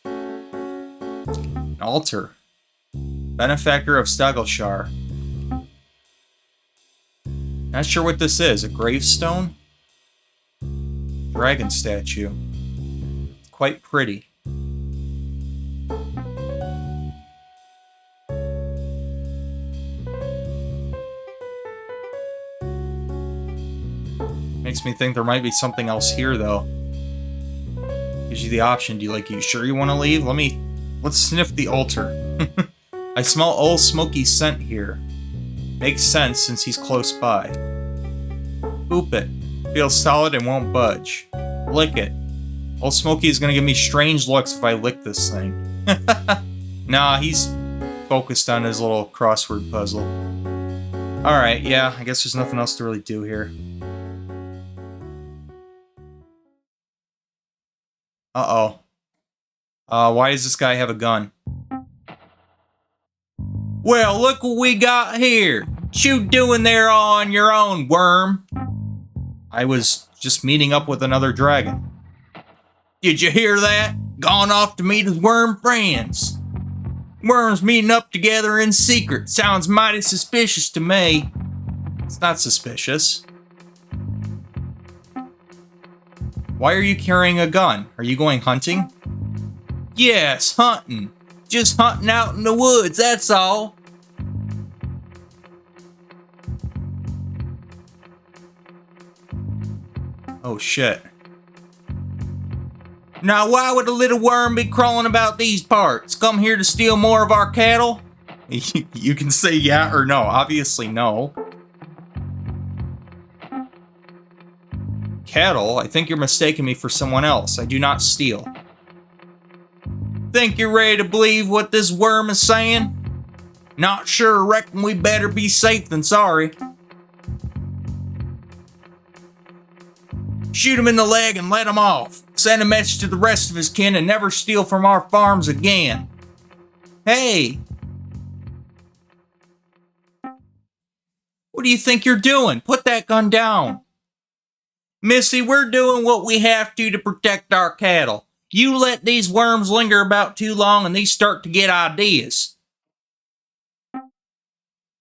An altar. Benefactor of Stagleshire. Not sure what this is, a gravestone? Dragon statue. It's quite pretty. Makes me think there might be something else here, though. Gives you the option. Do you sure you want to leave? Let's sniff the altar. I smell Old Smokey's scent here. Makes sense since he's close by. Boop it. Feels solid and won't budge. Lick it. Old Smokey is gonna give me strange looks if I lick this thing. Nah, he's focused on his little crossword puzzle. Alright, yeah, I guess there's nothing else to really do here. Uh-oh. Why does this guy have a gun? Well, look what we got here! What you doing there all on your own, worm? I was just meeting up with another dragon. Did you hear that? Gone off to meet his worm friends. Worms meeting up together in secret. Sounds mighty suspicious to me. It's not suspicious. Why are you carrying a gun? Are you going hunting? Yes, hunting. Just hunting out in the woods, that's all. Oh shit. Now why would a little worm be crawling about these parts? Come here to steal more of our cattle? You can say yeah or no. Obviously no. Cattle? I think you're mistaking me for someone else. I do not steal. Think you're ready to believe what this worm is saying? Not sure. Reckon we better be safe than sorry. Shoot him in the leg and let him off. Send a message to the rest of his kin and never steal from our farms again. Hey! What do you think you're doing? Put that gun down. Missy, we're doing what we have to protect our cattle. You let these worms linger about too long and these start to get ideas.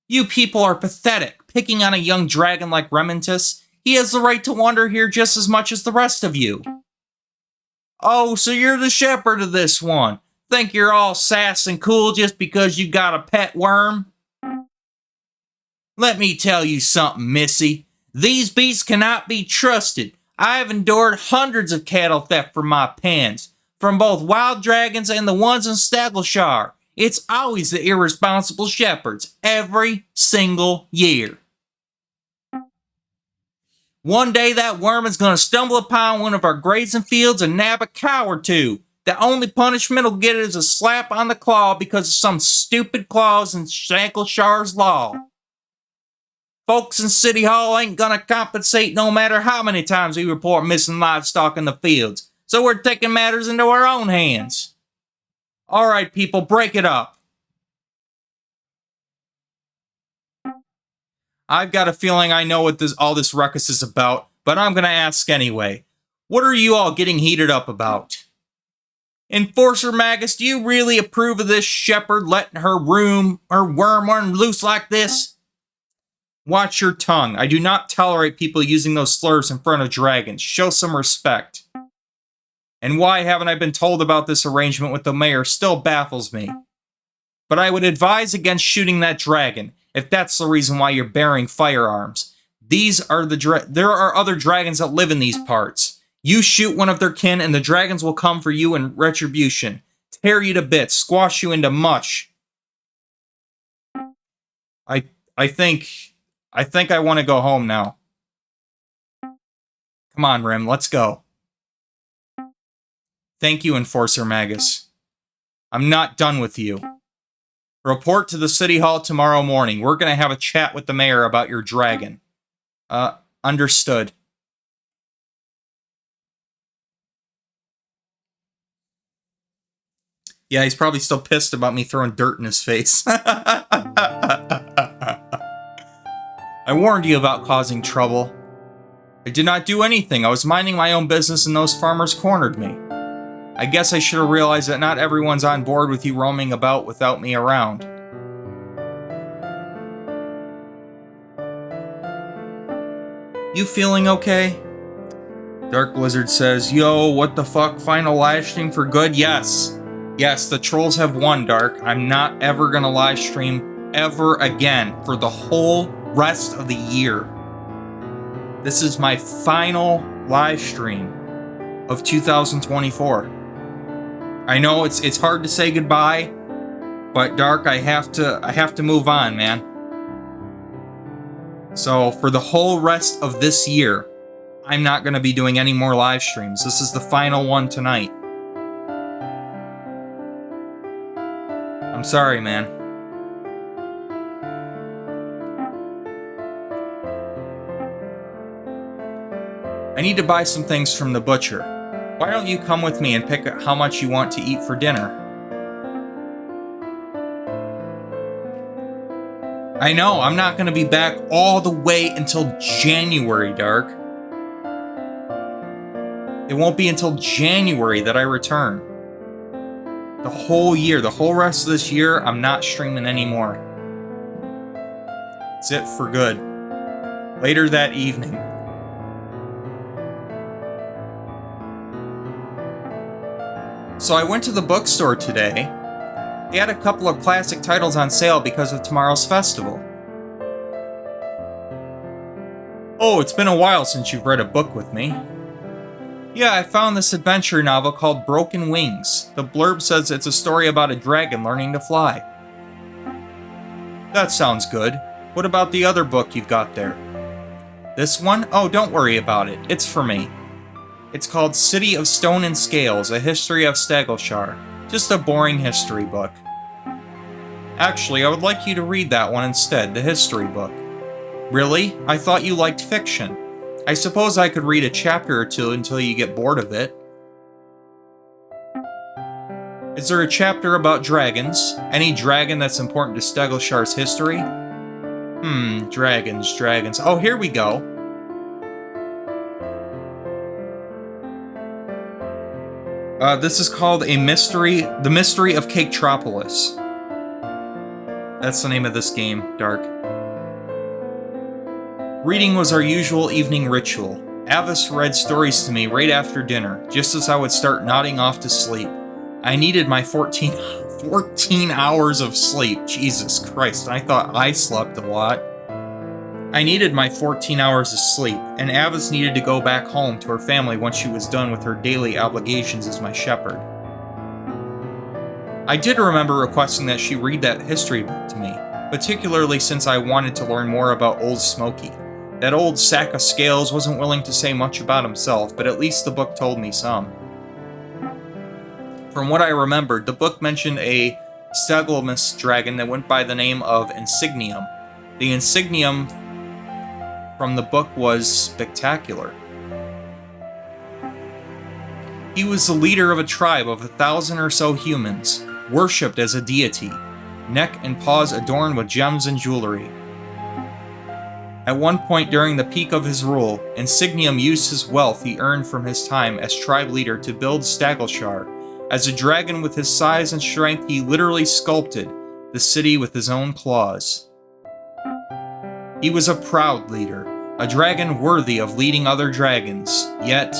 You people are pathetic, picking on a young dragon like Rementis. He has the right to wander here just as much as the rest of you. Oh, so you're the shepherd of this one. Think you're all sass and cool just because you got a pet worm? Let me tell you something, Missy. These beasts cannot be trusted. I have endured hundreds of cattle theft from my pens, from both wild dragons and the ones in Stagleshire. It's always the irresponsible shepherds, every single year. One day that worm is going to stumble upon one of our grazing fields and nab a cow or two. The only punishment he'll get is a slap on the claw because of some stupid clause in Shankleshire's law. Folks in City Hall ain't going to compensate no matter how many times we report missing livestock in the fields, so we're taking matters into our own hands. Alright people, break it up. I've got a feeling I know what all this ruckus is about, but I'm going to ask anyway. What are you all getting heated up about? Enforcer Magus, do you really approve of this shepherd letting her worm run loose like this? Watch your tongue. I do not tolerate people using those slurs in front of dragons. Show some respect. And why haven't I been told about this arrangement with the mayor still baffles me. But I would advise against shooting that dragon, if that's the reason why you're bearing firearms. There are other dragons that live in these parts. You shoot one of their kin and the dragons will come for you in retribution. Tear you to bits, squash you into mush. I think I want to go home now. Come on, Rim, let's go. Thank you, Enforcer Magus. I'm not done with you. Report to the City Hall tomorrow morning. We're going to have a chat with the mayor about your dragon. Understood. Yeah, he's probably still pissed about me throwing dirt in his face. I warned you about causing trouble. I did not do anything. I was minding my own business and those farmers cornered me. I guess I should have realized that not everyone's on board with you roaming about without me around. You feeling okay? Dark Blizzard says, yo, what the fuck? Final live stream for good? Yes. Yes, the trolls have won, Dark. I'm not ever gonna live stream ever again for the whole rest of the year. This is my final live stream of 2024. I know it's hard to say goodbye, but Dark, I have to move on, man. So for the whole rest of this year, I'm not going to be doing any more live streams. This is the final one tonight. I'm sorry, man. I need to buy some things from the butcher. Why don't you come with me and pick how much you want to eat for dinner? I know, I'm not going to be back all the way until January, Dark. It won't be until January that I return. The whole year, the whole rest of this year, I'm not streaming anymore. That's it for good. Later that evening. So I went to the bookstore today, They had a couple of classic titles on sale because of tomorrow's festival. Oh, it's been a while since you've read a book with me. Yeah, I found this adventure novel called Broken Wings. The blurb says it's a story about a dragon learning to fly. That sounds good. What about the other book you've got there? This one? Oh, don't worry about it. It's for me. It's called City of Stone and Scales, A History of Stagleshire. Just a boring history book. Actually, I would like you to read that one instead, the history book. Really? I thought you liked fiction. I suppose I could read a chapter or two until you get bored of it. Is there a chapter about dragons? Any dragon that's important to Stegelshire's history? Dragons. Oh, here we go. This is called The Mystery of Caketropolis. That's the name of this game, Dark. Reading was our usual evening ritual. Avis read stories to me right after dinner, just as I would start nodding off to sleep. I needed my 14 hours of sleep. Jesus Christ, I thought I slept a lot. I needed my 14 hours of sleep, and Avis needed to go back home to her family once she was done with her daily obligations as my shepherd. I did remember requesting that she read that history book to me, particularly since I wanted to learn more about Old Smoky. That old sack of scales wasn't willing to say much about himself, but at least the book told me some. From what I remembered, the book mentioned a Stegelmus dragon that went by the name of Insignium. The Insignium from the book was spectacular. He was the leader of a tribe of 1,000 or so humans, worshipped as a deity, neck and paws adorned with gems and jewelry. At one point during the peak of his rule, Insignium used his wealth he earned from his time as tribe leader to build Stagleshire. As a dragon with his size and strength, he literally sculpted the city with his own claws. He was a proud leader, a dragon worthy of leading other dragons, yet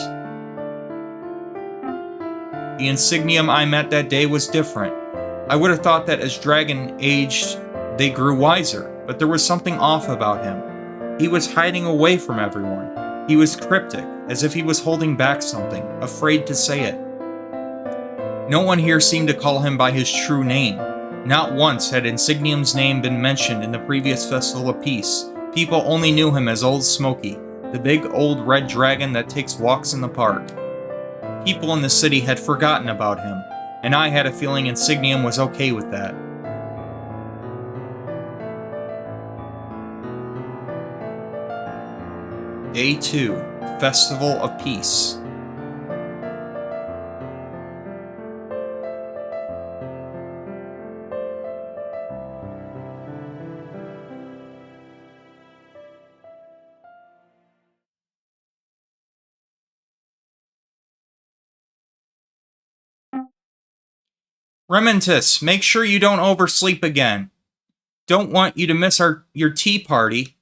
the Insignium I met that day was different. I would have thought that as dragon aged, they grew wiser, but there was something off about him. He was hiding away from everyone. He was cryptic, as if he was holding back something, afraid to say it. No one here seemed to call him by his true name. Not once had Insignium's name been mentioned in the previous Festival of Peace. People only knew him as Old Smoky, the big old red dragon that takes walks in the park. People in the city had forgotten about him, and I had a feeling Insignium was okay with that. Day 2, Festival of Peace. Rementis, make sure you don't oversleep again. Don't want you to miss your tea party.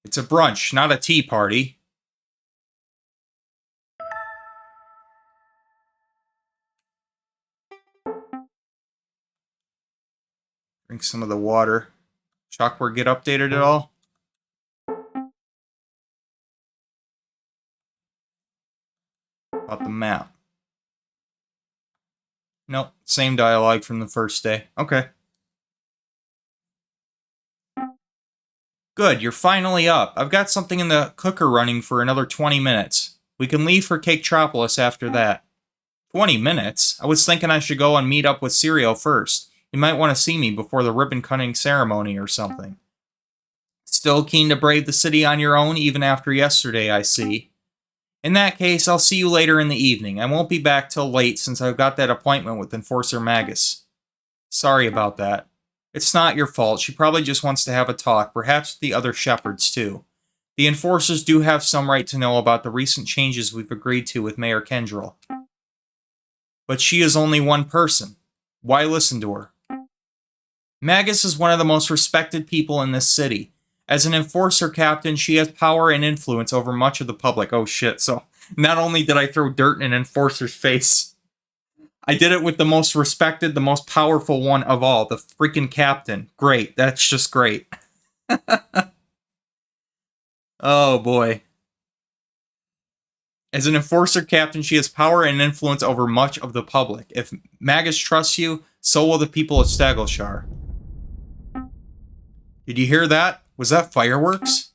It's a brunch, not a tea party. Drink some of the water. Chalkboard get updated at all? About the map. Nope, same dialogue from the first day. Okay. Good, you're finally up. I've got something in the cooker running for another 20 minutes. We can leave for Caketropolis after that. 20 minutes? I was thinking I should go and meet up with Sirio first. You might want to see me before the ribbon-cutting ceremony or something. Still keen to brave the city on your own even after yesterday, I see. In that case, I'll see you later in the evening. I won't be back till late since I've got that appointment with Enforcer Magus. Sorry about that. It's not your fault. She probably just wants to have a talk, perhaps with the other shepherds too. The Enforcers do have some right to know about the recent changes we've agreed to with Mayor Kendrell. But she is only one person. Why listen to her? Magus is one of the most respected people in this city. As an enforcer captain, she has power and influence over much of the public. Oh shit, so not only did I throw dirt in an enforcer's face, I did it with the most respected, the most powerful one of all, the freaking captain. Great, that's just great. Oh boy. As an enforcer captain, she has power and influence over much of the public. If Magus trusts you, so will the people of Stagleshar. Did you hear that? Was that fireworks?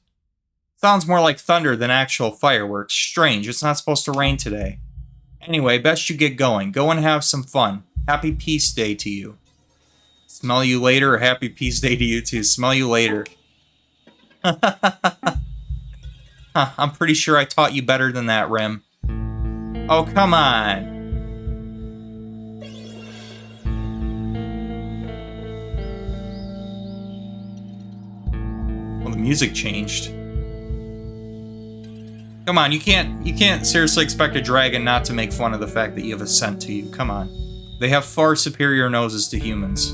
Sounds more like thunder than actual fireworks. Strange, it's not supposed to rain today. Anyway, best you get going. Go and have some fun. Happy Peace Day to you. Smell you later. Happy Peace Day to you too. Smell you later. I'm pretty sure I taught you better than that, Rim. Oh, come on. Well, the music changed. Come on, you can't seriously expect a dragon not to make fun of the fact that you have a scent to you. Come on. They have far superior noses to humans.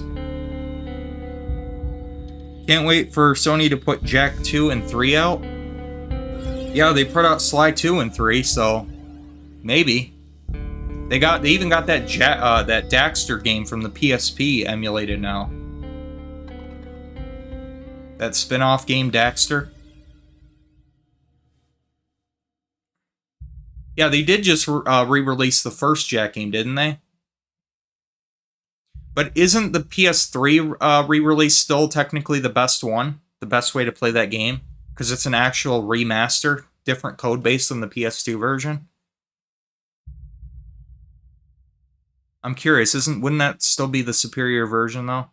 Can't wait for Sony to put Jak 2 and 3 out. Yeah, they put out Sly 2 and 3, so maybe. They even got that that Daxter game from the PSP emulated now. That spin-off game Daxter. Yeah, they did just re-release the first Jak game, didn't they? But isn't the PS3 re-release still technically the best one? The best way to play that game? Because it's an actual remaster, different code base than the PS2 version. I'm curious, wouldn't that still be the superior version though?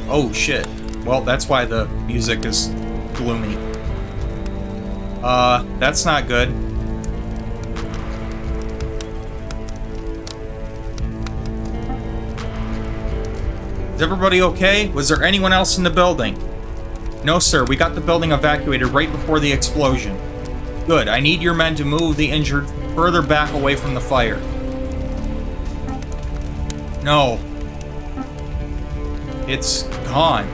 Oh shit. Well, that's why the music is gloomy. That's not good. Is everybody okay? Was there anyone else in the building? No, sir. We got the building evacuated right before the explosion. Good. I need your men to move the injured further back away from the fire. No. It's gone.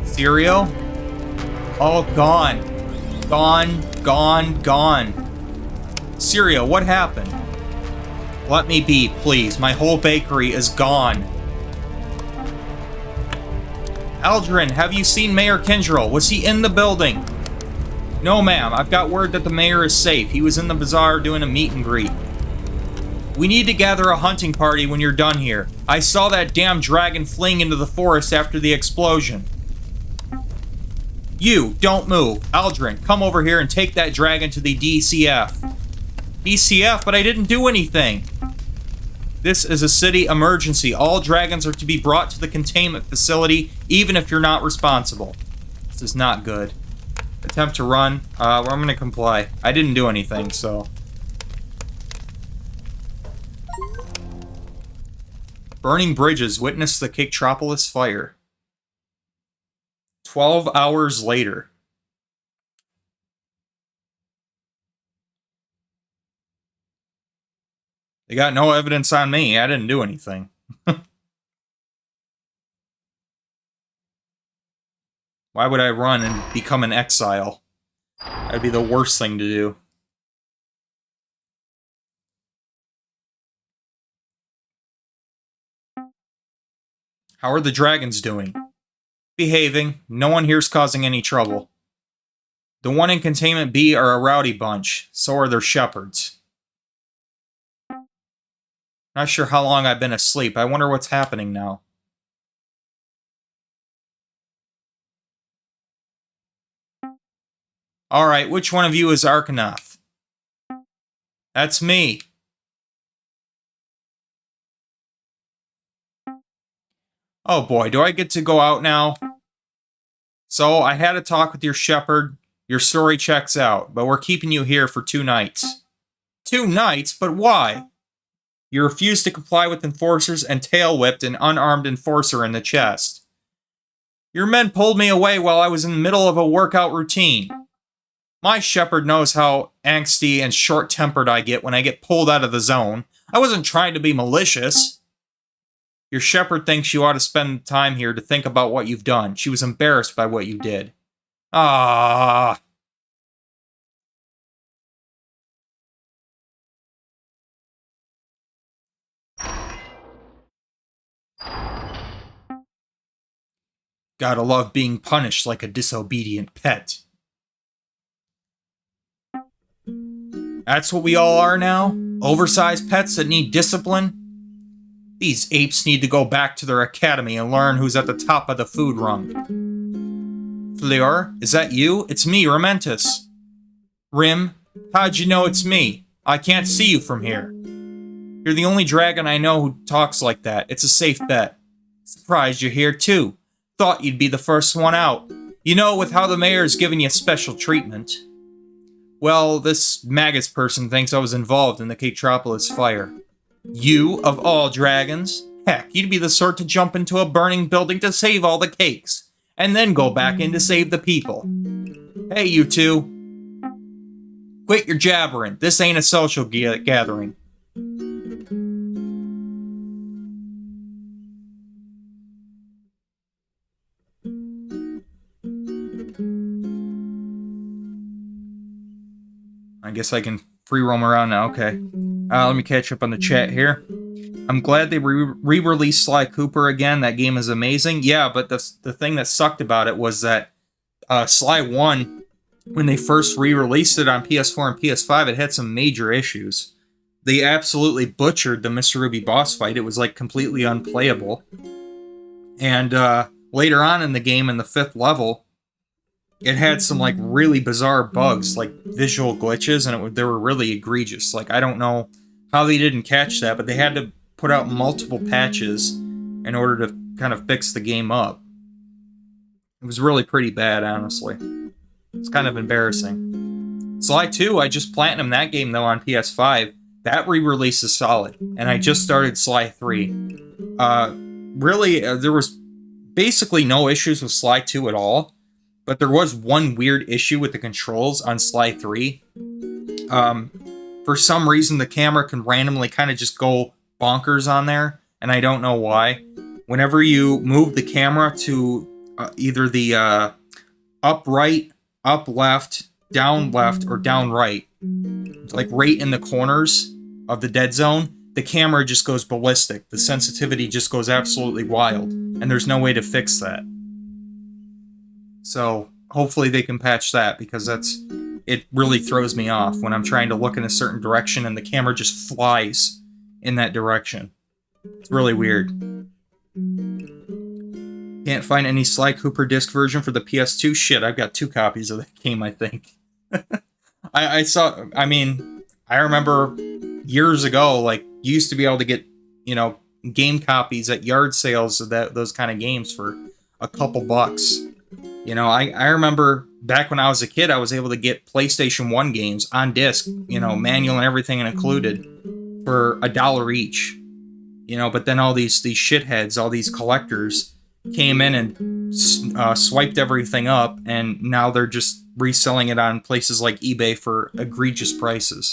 Cereal? All gone. Gone. Cereal, what happened? Let me be, please. My whole bakery is gone. Aldrin, have you seen Mayor Kindrel? Was he in the building? No, ma'am. I've got word that the mayor is safe. He was in the bazaar doing a meet and greet. We need to gather a hunting party when you're done here. I saw that damn dragon fleeing into the forest after the explosion. You, don't move. Aldrin, come over here and take that dragon to the DCF. DCF, but I didn't do anything. This is a city emergency. All dragons are to be brought to the containment facility, even if you're not responsible. This is not good. Attempt to run. I'm gonna comply. I didn't do anything, so. Burning bridges. Witness the Caketropolis fire. 12 hours later. They got no evidence on me. I didn't do anything. Why would I run and become an exile? That'd be the worst thing to do. How are the dragons doing? Behaving. No one here's causing any trouble. The one in Containment B are a rowdy bunch. So are their shepherds. Not sure how long I've been asleep. I wonder what's happening now. Alright, which one of you is Arkanoth? That's me. Oh boy, do I get to go out now? So, I had a talk with your shepherd. Your story checks out, but we're keeping you here for 2 nights. 2 nights? But why? You refused to comply with enforcers and tail-whipped an unarmed enforcer in the chest. Your men pulled me away while I was in the middle of a workout routine. My shepherd knows how angsty and short-tempered I get when I get pulled out of the zone. I wasn't trying to be malicious. Your shepherd thinks you ought to spend time here to think about what you've done. She was embarrassed by what you did. Ah. Gotta love being punished like a disobedient pet. That's what we all are now? Oversized pets that need discipline? These apes need to go back to their academy and learn who's at the top of the food rung. Fleur, is that you? It's me, Ramentus. Rim, how'd you know it's me? I can't see you from here. You're the only dragon I know who talks like that. It's a safe bet. Surprised you're here too. Thought you'd be the first one out. You know, with how the mayor's giving you special treatment. Well, this Magus person thinks I was involved in the Caketropolis fire. You, of all dragons? Heck, you'd be the sort to jump into a burning building to save all the cakes, and then go back in to save the people. Hey, you two. Quit your jabbering. This ain't a social gathering. I guess I can free roam around now. Okay. Let me catch up on the chat here. I'm glad they re-released Sly Cooper again. That game is amazing. Yeah, but the thing that sucked about it was that Sly 1, when they first re-released it on PS4 and PS5, it had some major issues. They absolutely butchered the Mr. Ruby boss fight. It was like completely unplayable. And later on in the game, in the 5th level, it had some like really bizarre bugs, like visual glitches, and they were really egregious. Like, I don't know how they didn't catch that, but they had to put out multiple patches in order to kind of fix the game up. It was really pretty bad, honestly. It's kind of embarrassing. Sly 2, I just platinumed that game though on PS5. That re-release is solid, and I just started Sly 3. Really, there was basically no issues with Sly 2 at all. But there was one weird issue with the controls on Sly 3. For some reason, the camera can randomly kind of just go bonkers on there, and I don't know why. Whenever you move the camera to either the up right, up left, or down right, like right in the corners of the dead zone, the camera just goes ballistic. The sensitivity just goes absolutely wild, and there's no way to fix that. So hopefully they can patch that, because it really throws me off when I'm trying to look in a certain direction and the camera just flies in that direction. It's really weird. Can't find any Sly Cooper disc version for the PS2? Shit, I've got 2 copies of that game, I think. I remember years ago, like, you used to be able to get, game copies at yard sales of those kind of games for a couple bucks. I remember back when I was a kid, I was able to get PlayStation 1 games on disc, manual and everything included, for $1 each. But then all these shitheads, all these collectors, came in and swiped everything up, and now they're just reselling it on places like eBay for egregious prices.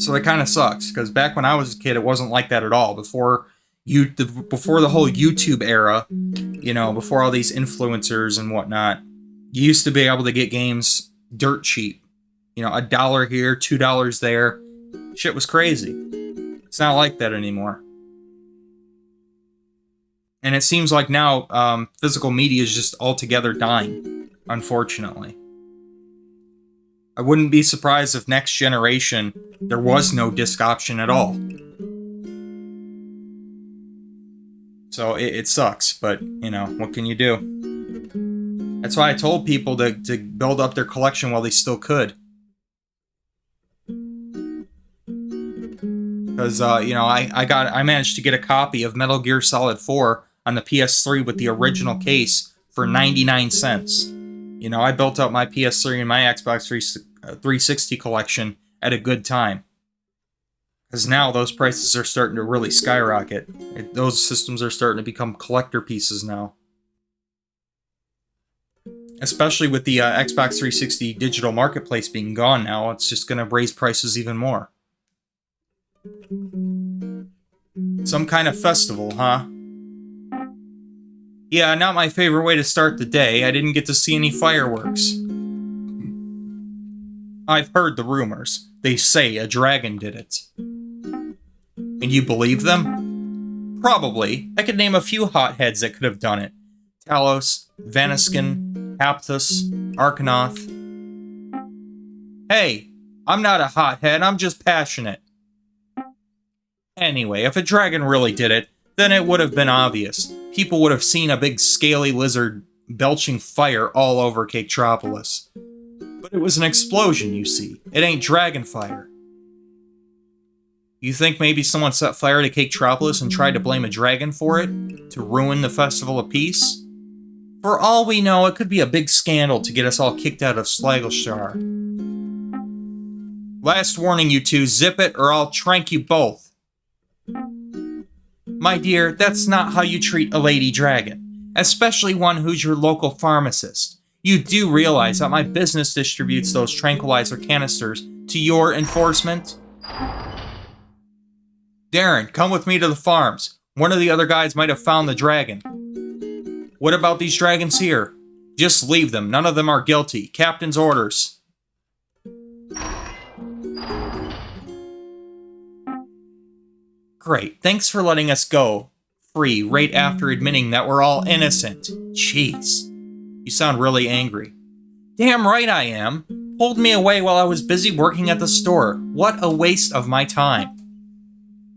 So that kind of sucks, because back when I was a kid, it wasn't like that at all. Before the whole YouTube era, before all these influencers and whatnot, you used to be able to get games dirt cheap. $1 here, $2 there. Shit was crazy. It's not like that anymore. And it seems like now physical media is just altogether dying, unfortunately. I wouldn't be surprised if next generation there was no disc option at all. So it sucks, but, what can you do? That's why I told people to build up their collection while they still could. Because, I managed to get a copy of Metal Gear Solid 4 on the PS3 with the original case for 99 cents. I built up my PS3 and my Xbox 360 collection at a good time. Because now those prices are starting to really skyrocket. Those systems are starting to become collector pieces now. Especially with the Xbox 360 digital marketplace being gone now, it's just going to raise prices even more. Some kind of festival, huh? Yeah, not my favorite way to start the day. I didn't get to see any fireworks. I've heard the rumors. They say a dragon did it. And you believe them? Probably. I could name a few hotheads that could have done it. Talos, Vaniskin, Apthus, Arkanoth. Hey, I'm not a hothead, I'm just passionate. Anyway, if a dragon really did it, then it would have been obvious. People would have seen a big scaly lizard belching fire all over Caketropolis. But it was an explosion, you see. It ain't dragon fire. You think maybe someone set fire to Caketropolis and tried to blame a dragon for it? To ruin the Festival of Peace? For all we know, it could be a big scandal to get us all kicked out of Slagleshar. Last warning, you two, zip it or I'll trank you both. My dear, that's not how you treat a lady dragon, especially one who's your local pharmacist. You do realize that my business distributes those tranquilizer canisters to your enforcement? Darren, come with me to the farms. One of the other guys might have found the dragon. What about these dragons here? Just leave them. None of them are guilty. Captain's orders. Great. Thanks for letting us go free right after admitting that we're all innocent. Jeez. You sound really angry. Damn right I am. Pulled me away while I was busy working at the store. What a waste of my time.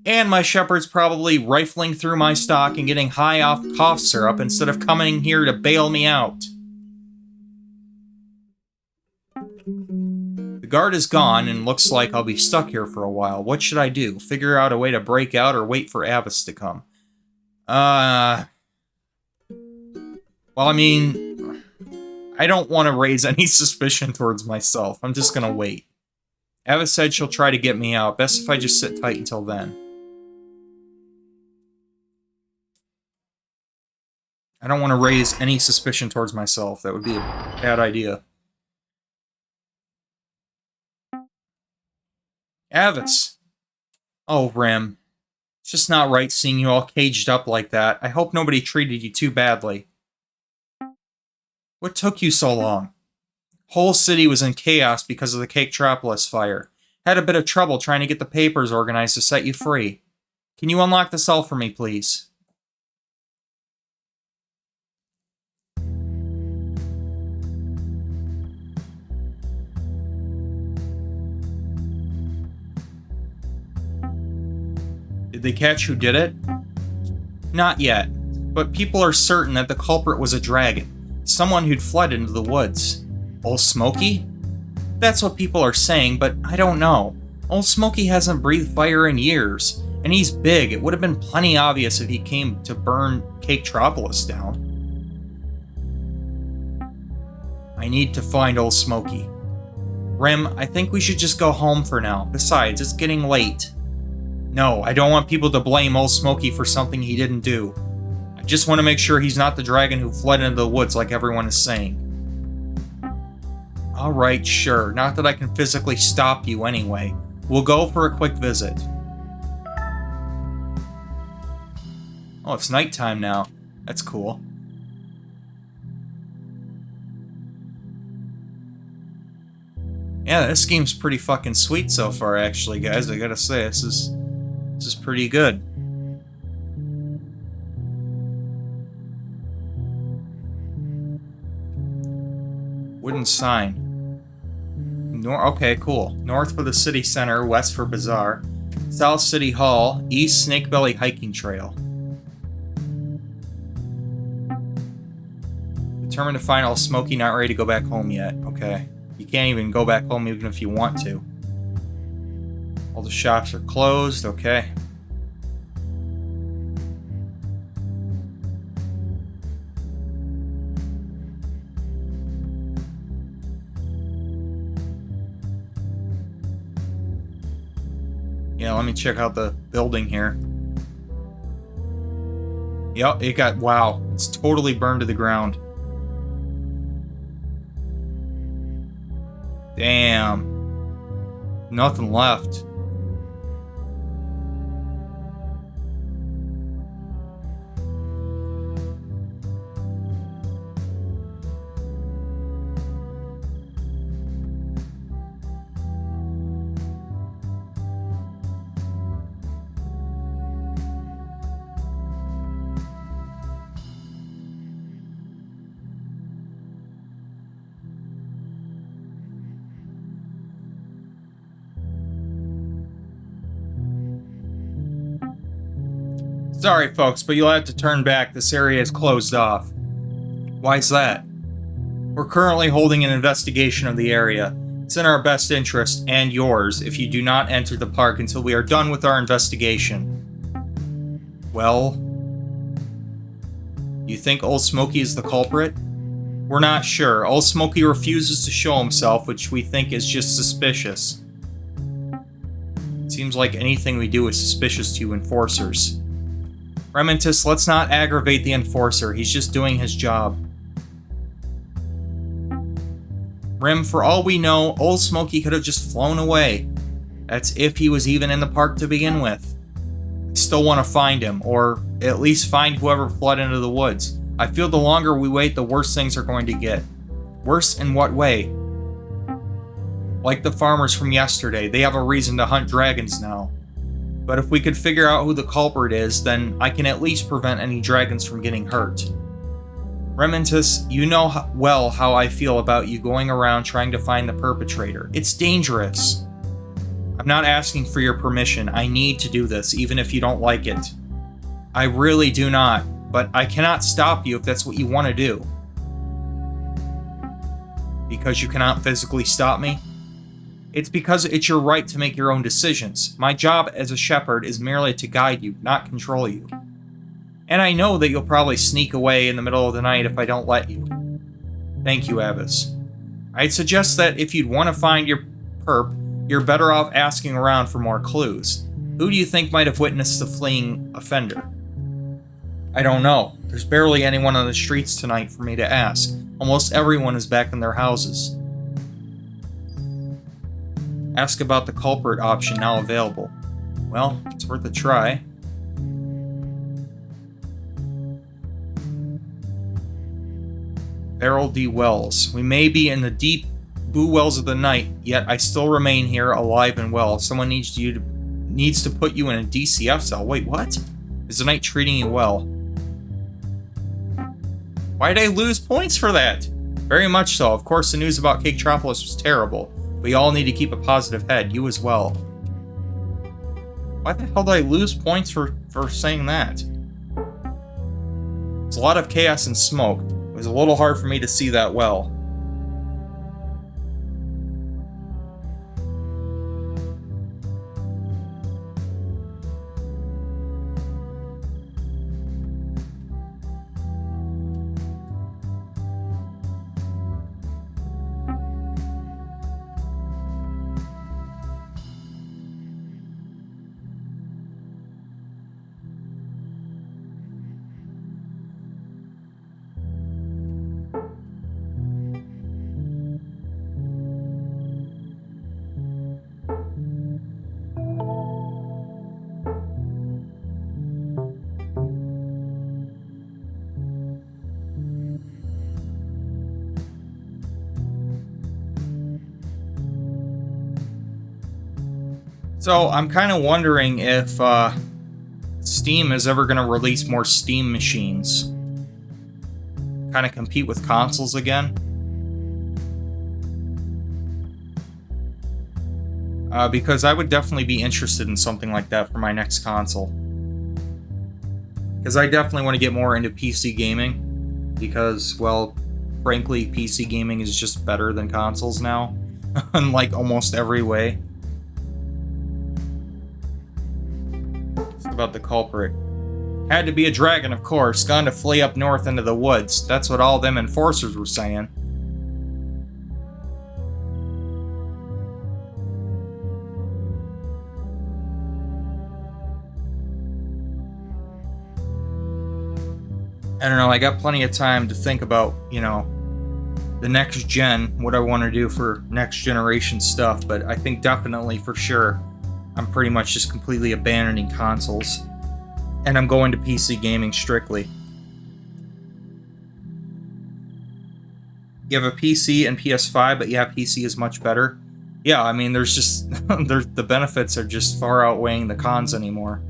And my shepherd's probably rifling through my stock and getting high off cough syrup instead of coming here to bail me out. The guard is gone and looks like I'll be stuck here for a while. What should I do? Figure out a way to break out or wait for Avis to come? Well, I mean, I don't want to raise any suspicion towards myself. I'm just gonna wait. Avis said she'll try to get me out. Best if I just sit tight until then. I don't want to raise any suspicion towards myself. That would be a bad idea. Avis. Oh, Rem. It's just not right seeing you all caged up like that. I hope nobody treated you too badly. What took you so long? Whole city was in chaos because of the Caketropolis fire. Had a bit of trouble trying to get the papers organized to set you free. Can you unlock the cell for me, please? Did they catch who did it? Not yet, but people are certain that the culprit was a dragon, someone who'd fled into the woods. Old Smokey? That's what people are saying, but I don't know. Old Smokey hasn't breathed fire in years, and he's big. It would have been plenty obvious if he came to burn Caketropolis down. I need to find Old Smokey. Rem, I think we should just go home for now. Besides, it's getting late. No, I don't want people to blame Old Smokey for something he didn't do. I just want to make sure he's not the dragon who fled into the woods like everyone is saying. Alright, sure. Not that I can physically stop you anyway. We'll go for a quick visit. Oh, it's nighttime now. That's cool. Yeah, this game's pretty fucking sweet so far, actually, guys. I gotta say, this is pretty good. Wooden sign. Okay, cool. North for the city center, west for Bazaar, south City Hall, east Snakebelly hiking trail. Determined to find Old Smokey, not ready to go back home yet. Okay. You can't even go back home even if you want to. All the shops are closed, okay. Yeah, let me check out the building here. Yep, it got, wow, it's totally burned to the ground. Damn. Nothing left. Sorry, folks, but you'll have to turn back. This area is closed off. Why's that? We're currently holding an investigation of the area. It's in our best interest, and yours, if you do not enter the park until we are done with our investigation. Well, you think Old Smokey is the culprit? We're not sure. Old Smokey refuses to show himself, which we think is just suspicious. It seems like anything we do is suspicious to enforcers. Rementis, let's not aggravate the enforcer. He's just doing his job. Rem, for all we know, Old Smokey could have just flown away. That's if he was even in the park to begin with. I still want to find him, or at least find whoever fled into the woods. I feel the longer we wait, the worse things are going to get. Worse in what way? Like the farmers from yesterday, they have a reason to hunt dragons now. But if we could figure out who the culprit is, then I can at least prevent any dragons from getting hurt. Rementis, you know well how I feel about you going around trying to find the perpetrator. It's dangerous. I'm not asking for your permission. I need to do this, even if you don't like it. I really do not, but I cannot stop you if that's what you want to do. Because you cannot physically stop me? It's because it's your right to make your own decisions. My job as a shepherd is merely to guide you, not control you. And I know that you'll probably sneak away in the middle of the night if I don't let you. Thank you, Avis. I'd suggest that if you'd want to find your perp, you're better off asking around for more clues. Who do you think might have witnessed the fleeing offender? I don't know. There's barely anyone on the streets tonight for me to ask. Almost everyone is back in their houses. Ask about the culprit option now available. Well, it's worth a try. Beryl D. Wells. We may be in the deep blue wells of the night, yet I still remain here alive and well. Someone needs to put you in a DCF cell. Wait, what? Is the night treating you well? Why did I lose points for that? Very much so. Of course, the news about Caketropolis was terrible. We all need to keep a positive head, you as well. Why the hell did I lose points for saying that? There's a lot of chaos and smoke. It was a little hard for me to see that well. So, I'm kind of wondering if Steam is ever going to release more Steam machines. Kind of compete with consoles again. Because I would definitely be interested in something like that for my next console. Because I definitely want to get more into PC gaming. Because, well, frankly, PC gaming is just better than consoles now. In like almost every way. About the culprit. Had to be a dragon, of course. Gone to flee up north into the woods. That's what all them enforcers were saying. I don't know, I got plenty of time to think about, you know, the next gen, what I want to do for next generation stuff, but I think definitely for sure I'm pretty much just completely abandoning consoles, and I'm going to PC gaming strictly. You have a PC and PS5, but yeah, PC is much better. Yeah, I mean, there's just the benefits are just far outweighing the cons anymore.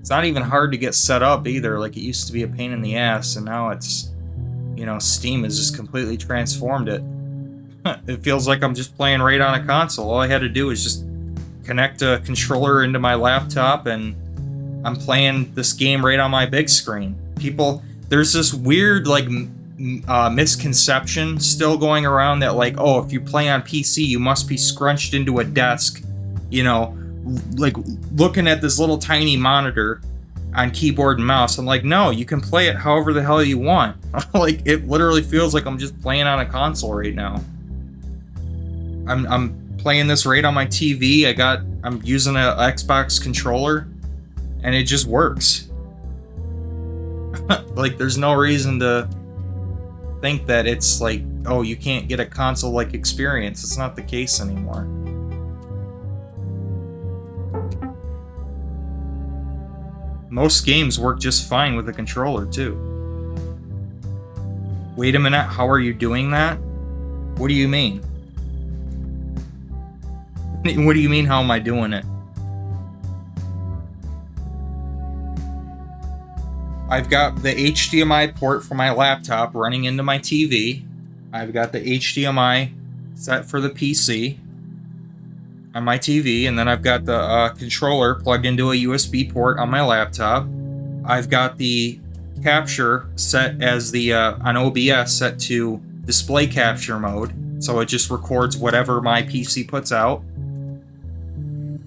It's not even hard to get set up either. Like, it used to be a pain in the ass, and now it's, you know, Steam has just completely transformed it. It feels like I'm just playing right on a console. All I had to do is just connect a controller into my laptop, and I'm playing this game right on my big screen. There's this weird, like, misconception still going around that, like, oh, if you play on PC, you must be scrunched into a desk, you know, like looking at this little tiny monitor on keyboard and mouse. I'm like, no, you can play it however the hell you want. Like, it literally feels like I'm just playing on a console right now. I'm playing this right on my TV. I'm using an Xbox controller, and it just works. Like, there's no reason to think that it's like, oh, you can't get a console-like experience. It's not the case anymore. Most games work just fine with a controller, too. Wait a minute, how are you doing that? What do you mean? What do you mean, how am I doing it? I've got the HDMI port for my laptop running into my TV. I've got the HDMI set for the PC on my TV, and then I've got the controller plugged into a USB port on my laptop. I've got the capture set as the on OBS set to display capture mode, so it just records whatever my PC puts out.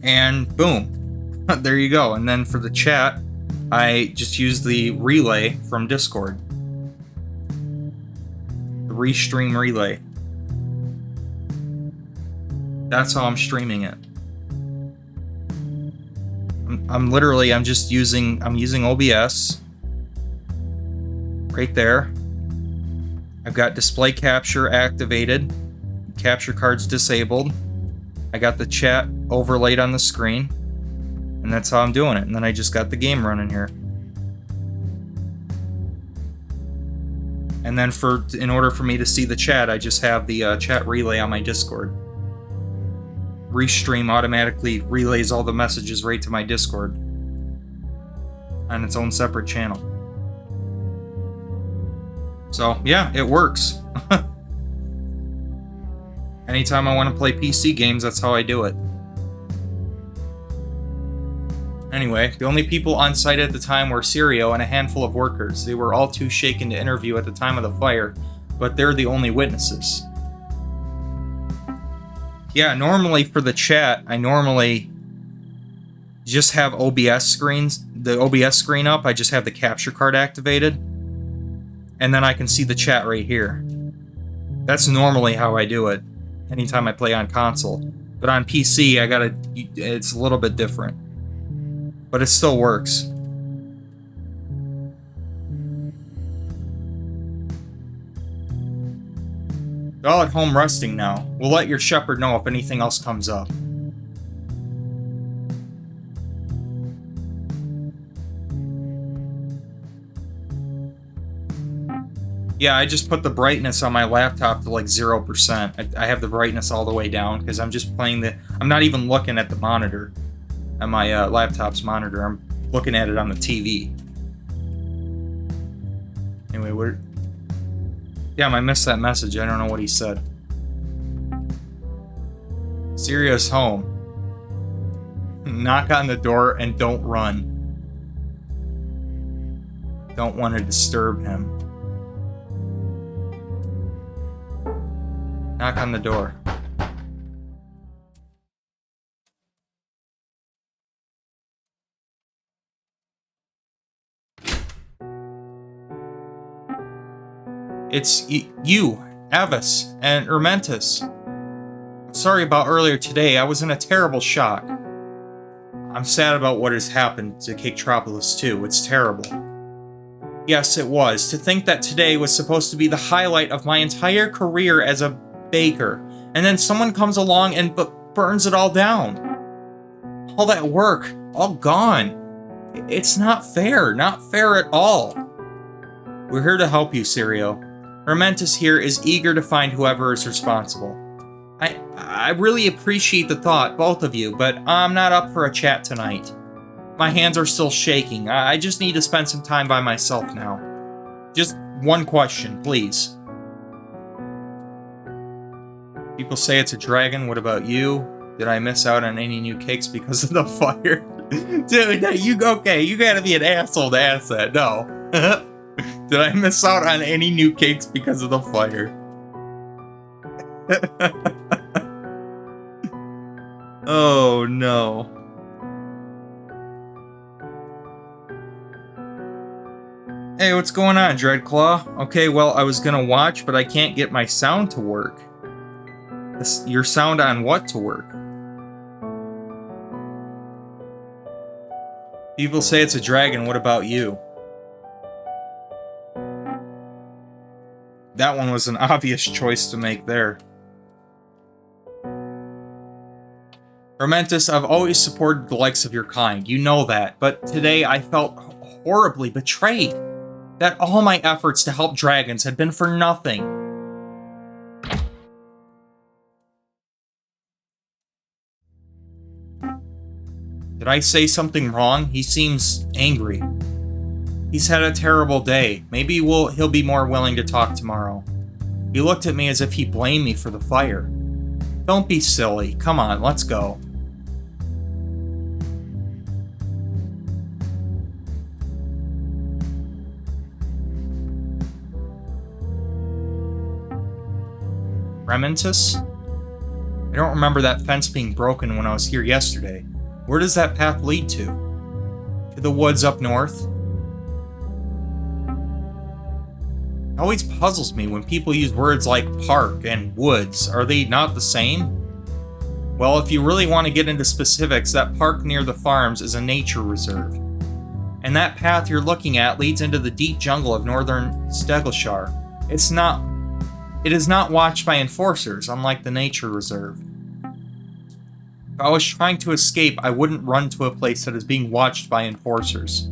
And boom, there you go. And then for the chat, I just use the relay from Discord. The Restream relay. That's how I'm streaming it. I'm just using OBS. Right there. I've got display capture activated. Capture card's disabled. I got the chat overlaid on the screen. And that's how I'm doing it. And then I just got the game running here. And then in order for me to see the chat, I just have the chat relay on my Discord. Restream automatically relays all the messages right to my Discord on its own separate channel. So, yeah, it works. Anytime I want to play PC games, that's how I do it. Anyway, the only people on site at the time were Sirio and a handful of workers. They were all too shaken to interview at the time of the fire, but they're the only witnesses. Yeah, normally for the chat, I normally just have OBS screens, the OBS screen up. I just have the capture card activated, and then I can see the chat right here. That's normally how I do it anytime I play on console. But on PC, it's a little bit different. But it still works. They're all at home resting now. We'll let your shepherd know if anything else comes up. Yeah, I just put the brightness on my laptop to like 0%. I have the brightness all the way down because I'm just playing I'm not even looking at the monitor. On my laptop's monitor. I'm looking at it on the TV. Anyway, Damn, I missed that message. I don't know what he said. Sirius home. Knock on the door and don't run. Don't want to disturb him. Knock on the door. It's you, Avis, and Ermentus. Sorry about earlier today. I was in a terrible shock. I'm sad about what has happened to Caketropolis too. It's terrible. Yes, it was. To think that today was supposed to be the highlight of my entire career as a baker, and then someone comes along and burns it all down. All that work, all gone. It's not fair. Not fair at all. We're here to help you, Sirio. Romentus here is eager to find whoever is responsible. I really appreciate the thought, both of you, but I'm not up for a chat tonight. My hands are still shaking. I just need to spend some time by myself now. Just one question, please. People say it's a dragon. What about you? Did I miss out on any new cakes because of the fire? Dude, you gotta be an asshole to ask that. No. Did I miss out on any new cakes because of the fire? Oh no. Hey, what's going on, Dreadclaw? Okay, well, I was gonna watch, but I can't get my sound to work. Your sound on what to work? People say it's a dragon, what about you? That one was an obvious choice to make there. Romentus, I've always supported the likes of your kind, you know that, but today I felt horribly betrayed. That all my efforts to help dragons had been for nothing. Did I say something wrong? He seems angry. He's had a terrible day. Maybe he'll be more willing to talk tomorrow. He looked at me as if he blamed me for the fire. Don't be silly. Come on, let's go. Romentus? I don't remember that fence being broken when I was here yesterday. Where does that path lead to? To the woods up north? It always puzzles me when people use words like park and woods. Are they not the same? Well, if you really want to get into specifics, that park near the farms is a nature reserve. And that path you're looking at leads into the deep jungle of northern Stegleshire. It is not watched by enforcers, unlike the nature reserve. If I was trying to escape, I wouldn't run to a place that is being watched by enforcers.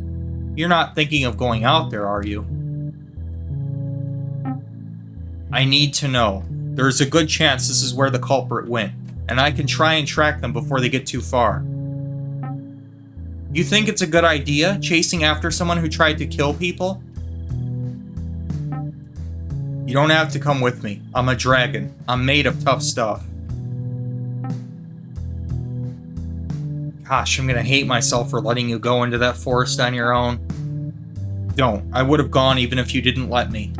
You're not thinking of going out there, are you? I need to know. There is a good chance this is where the culprit went, and I can try and track them before they get too far. You think it's a good idea, chasing after someone who tried to kill people? You don't have to come with me. I'm a dragon. I'm made of tough stuff. Gosh, I'm gonna hate myself for letting you go into that forest on your own. Don't. I would have gone even if you didn't let me.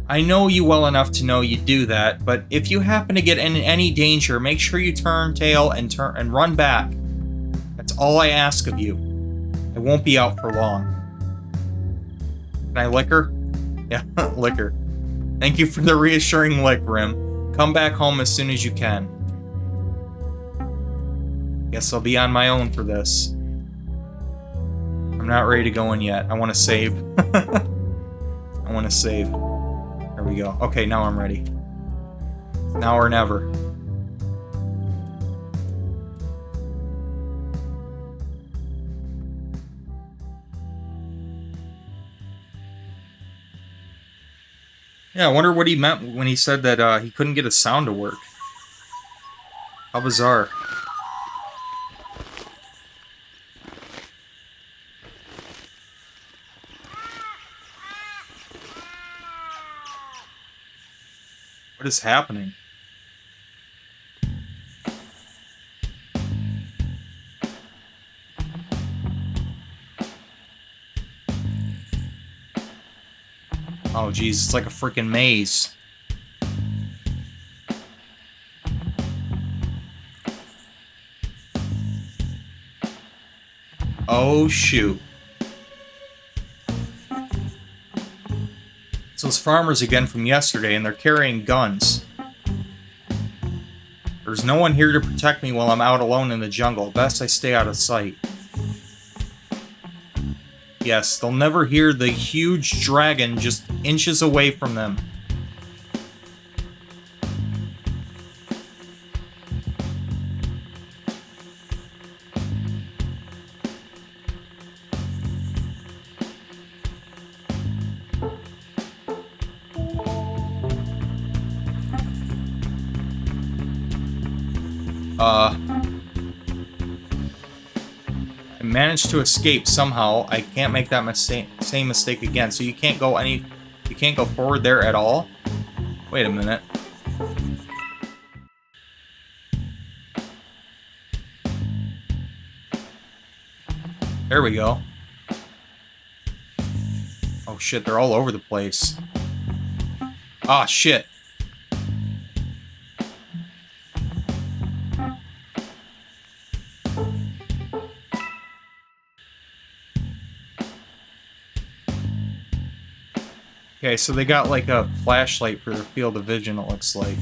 I know you well enough to know you'd do that, but if you happen to get in any danger, make sure you turn tail and run back. That's all I ask of you. I won't be out for long. Can I lick her? Yeah, lick her. Thank you for the reassuring lick, Rim. Come back home as soon as you can. Guess I'll be on my own for this. I'm not ready to go in yet. I want to save. I want to save. There we go. Okay, now I'm ready. Now or never. Yeah, I wonder what he meant when he said that he couldn't get a sound to work. How bizarre. What is happening? Oh geez, it's like a freaking maze. Oh shoot. It's those farmers again from yesterday, and they're carrying guns. There's no one here to protect me while I'm out alone in the jungle. Best I stay out of sight. Yes, they'll never hear the huge dragon just inches away from them. I managed to escape somehow. I can't make that same mistake again. So you can't go forward there at all? Wait a minute. There we go. Oh shit, they're all over the place. Ah, shit. Okay, so they got like a flashlight for their field of vision, it looks like.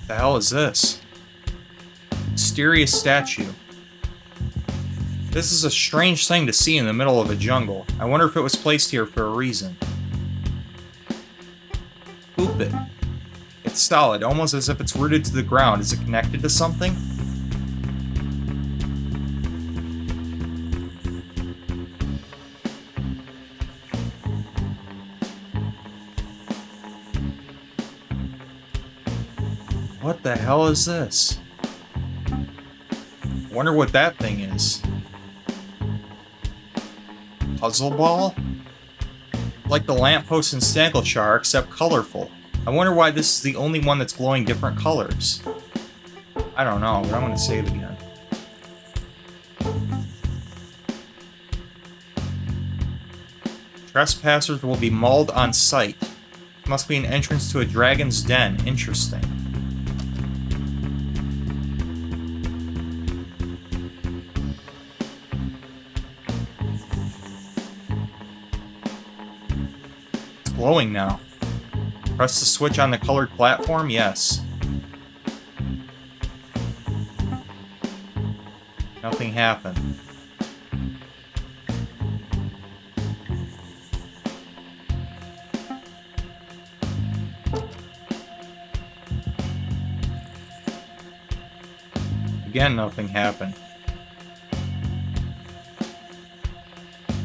The hell is this? Mysterious statue. This is a strange thing to see in the middle of a jungle. I wonder if it was placed here for a reason. Poop it. It's solid, almost as if it's rooted to the ground. Is it connected to something? What the hell is this? Wonder what that thing is. Puzzle ball? Like the lamppost in Stagleshire, except colorful. I wonder why this is the only one that's glowing different colors. I don't know, but I'm gonna save again. Trespassers will be mauled on sight. Must be an entrance to a dragon's den. Interesting. Glowing now. Press the switch on the colored platform? Yes. Nothing happened. Again, nothing happened.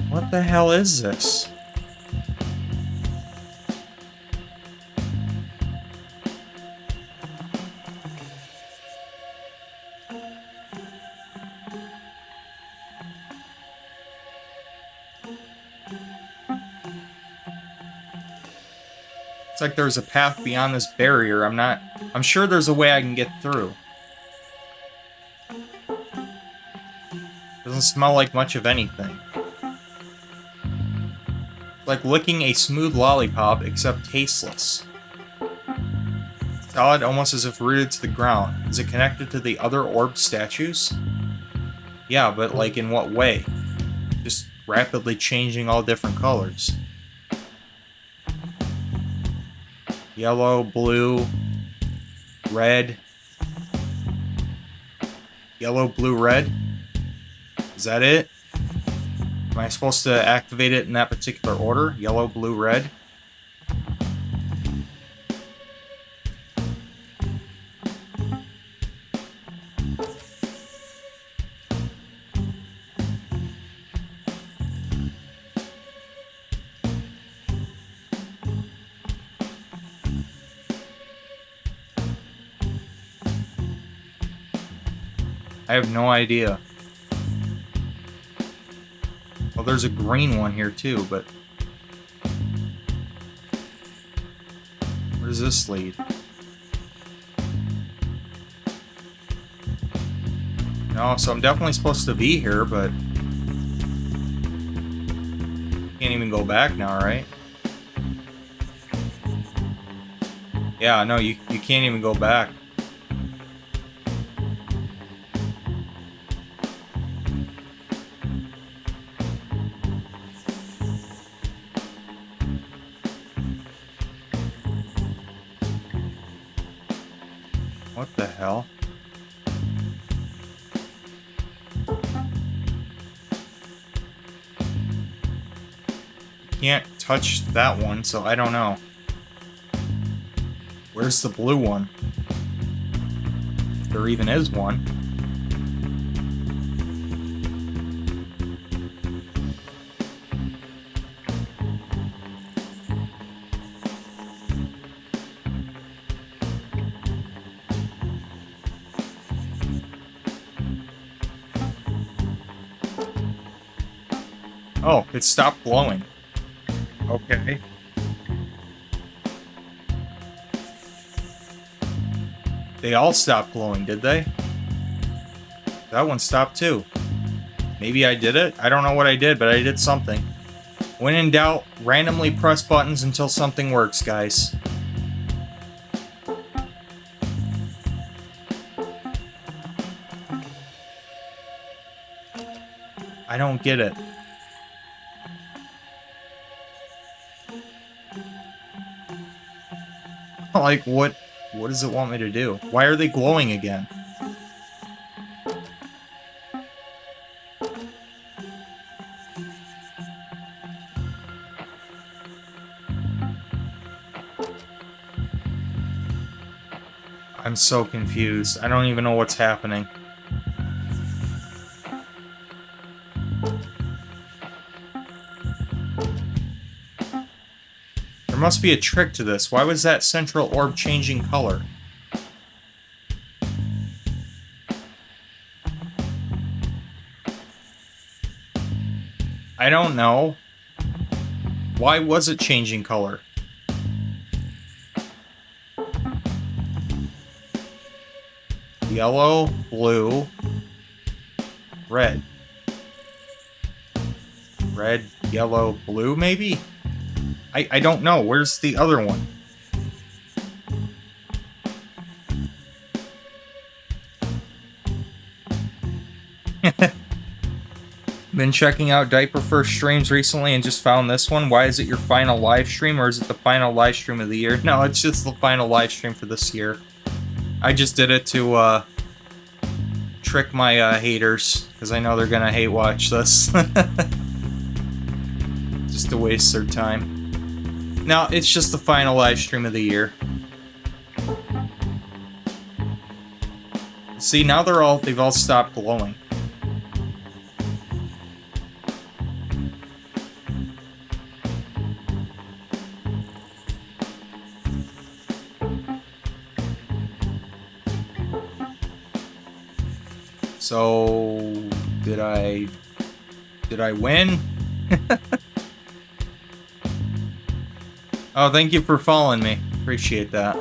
What the hell is this? It's like there's a path beyond this barrier. I'm sure there's a way I can get through. Doesn't smell like much of anything. Like licking a smooth lollipop, except tasteless. Solid, almost as if rooted to the ground. Is it connected to the other orb statues? Yeah, but like in what way? Just rapidly changing all different colors. Yellow, blue, red. Yellow, blue, red. Is that it? Am I supposed to activate it in that particular order? Yellow, blue, red? I have no idea. Well, there's a green one here too, but... where does this lead? No, so I'm definitely supposed to be here, but... Can't even go back now, right? Yeah, no, you can't even go back. What the hell? Can't touch that one, so I don't know. Where's the blue one? If there even is one. Oh, it stopped glowing. Okay. They all stopped glowing, did they? That one stopped too. Maybe I did it? I don't know what I did, but I did something. When in doubt, randomly press buttons until something works, guys. I don't get it. Like, what does it want me to do? Why are they glowing again? I'm so confused. I don't even know what's happening. There must be a trick to this. Why was that central orb changing color? I don't know. Why was it changing color? Yellow, blue, red. Red, yellow, blue, maybe? I don't know. Where's the other one? Been checking out Diaper first streams recently and just found this one. Why is it your final live stream, or is it the final live stream of the year? No, it's just the final live stream for this year. I just did it to trick my haters, because I know they're gonna hate watch this. Just to waste their time. No, it's just the final live stream of the year. See, now they've all stopped glowing. So, did I win? Oh, thank you for following me. Appreciate that.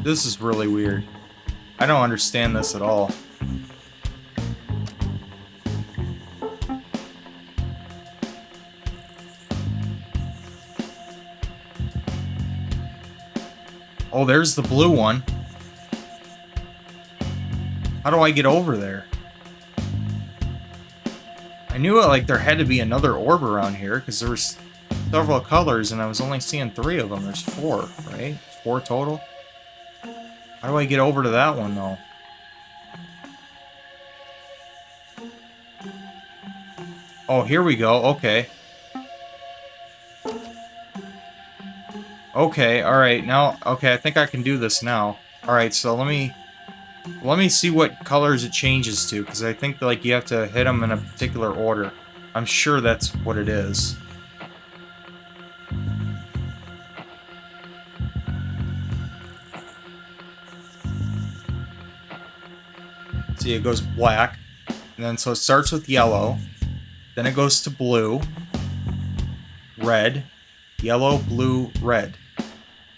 This is really weird. I don't understand this at all. Oh, there's the blue one. How do I get over there? I knew like there had to be another orb around here because there was several colors and I was only seeing 3 of them. There's 4, right? 4 total. How do I get over to that one though? Oh, here we go. Okay. Okay, alright, now, okay, I think I can do this now. Alright, so let me see what colors it changes to, because I think, like, you have to hit them in a particular order. I'm sure that's what it is. See, it goes black. And then so it starts with yellow. Then it goes to blue. Red. Yellow, blue, red.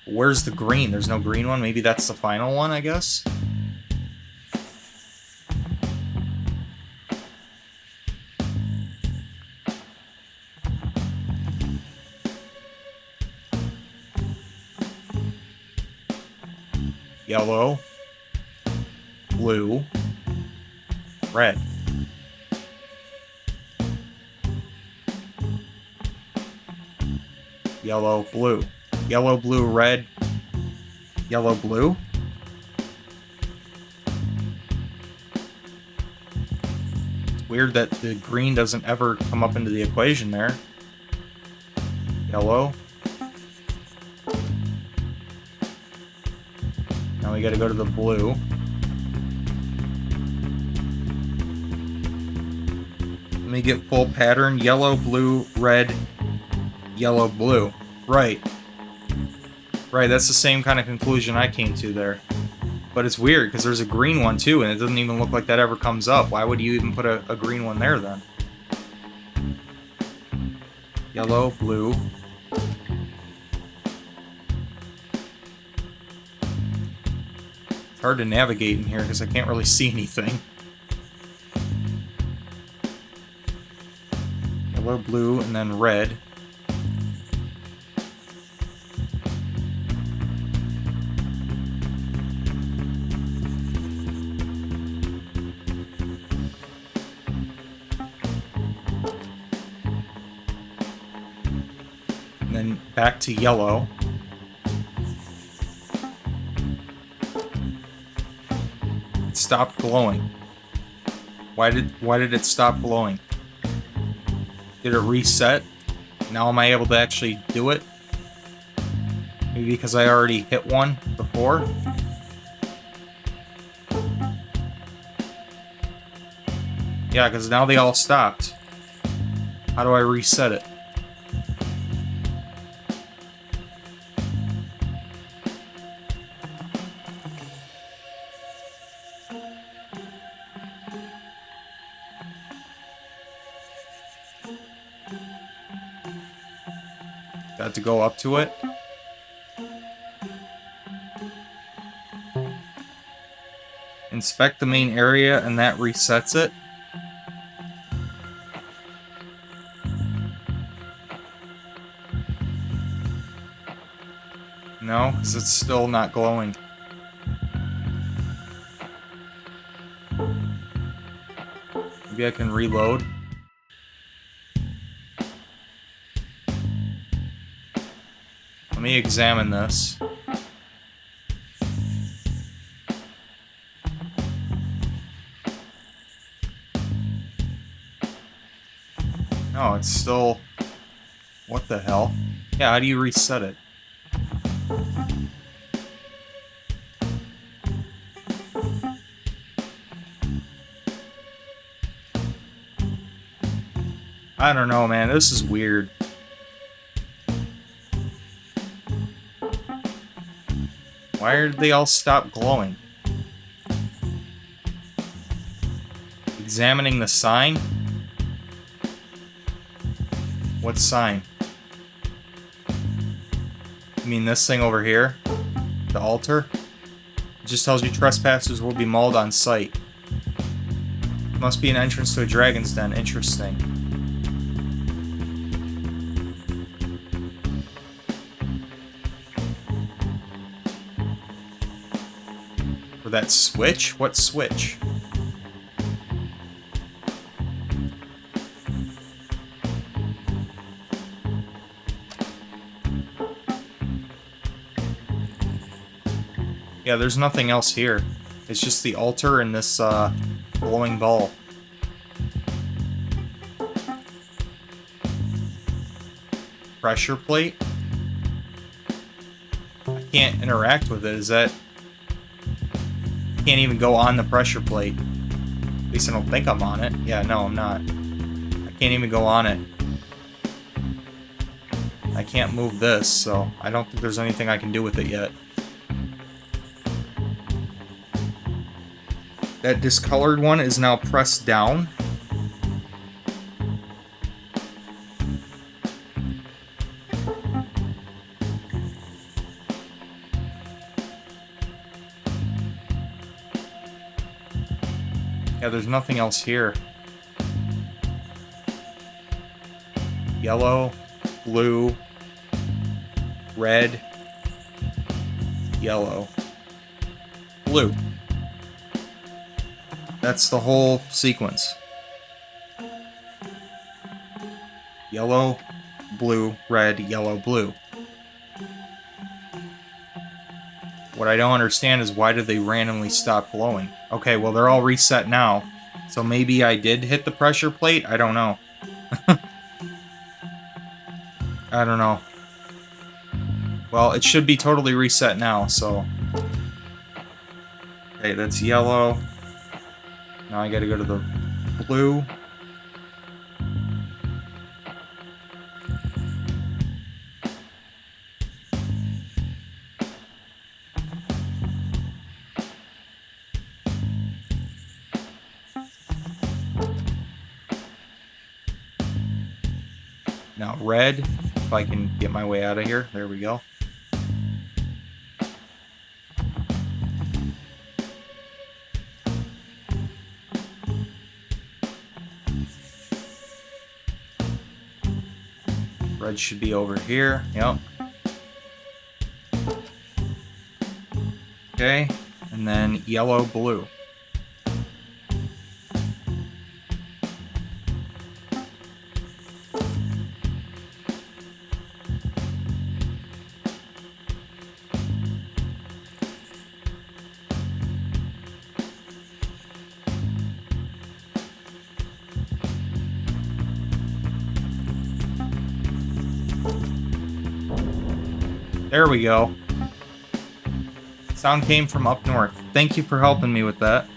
Where's the green? There's no green one. Maybe that's the final one, I guess? Yellow, blue, red. Yellow, blue. Yellow, blue, red. Yellow, blue. It's weird that the green doesn't ever come up into the equation there. Yellow. Now we gotta go to the blue. Let me get full pattern. Yellow, blue, red, yellow, blue. Right. Right, that's the same kind of conclusion I came to there. But it's weird, because there's a green one too, and it doesn't even look like that ever comes up. Why would you even put a green one there, then? Yellow, blue. It's hard to navigate in here, because I can't really see anything. Yellow, blue, and then red. Then back to yellow. It stopped glowing. Why did it stop glowing? Did it reset? Now am I able to actually do it? Maybe because I already hit one before? Yeah, because now they all stopped. How do I reset it? Got to go up to it. Inspect the main area, and that resets it. No, because it's still not glowing. Maybe I can reload. Let me examine this. No, it's still... What the hell? Yeah, how do you reset it? I don't know, man. This is weird. Why did they all stop glowing? Examining the sign? What sign? You mean this thing over here? The altar? It just tells you trespassers will be mauled on sight. Must be an entrance to a dragon's den. Interesting. For that switch? What switch? Yeah, there's nothing else here. It's just the altar and this glowing ball. Pressure plate? I can't interact with it. Is that... Can't even go on the pressure plate. At least I don't think I'm on it. Yeah, no, I'm not. I can't even go on it. I can't move this, so I don't think there's anything I can do with it yet. That discolored one is now pressed down. Yeah, there's nothing else here. Yellow, blue, red, yellow, blue. That's the whole sequence. Yellow, blue, red, yellow, blue. What I don't understand is why did they randomly stop glowing? Okay, well they're all reset now. So maybe I did hit the pressure plate? I don't know. I don't know. Well, it should be totally reset now, so... Okay, that's yellow. Now I gotta go to the blue. Now red, if I can get my way out of here. There we go. Red should be over here. Yep. Okay, and then yellow, blue. There we go. Sound came from up north. Thank you for helping me with that.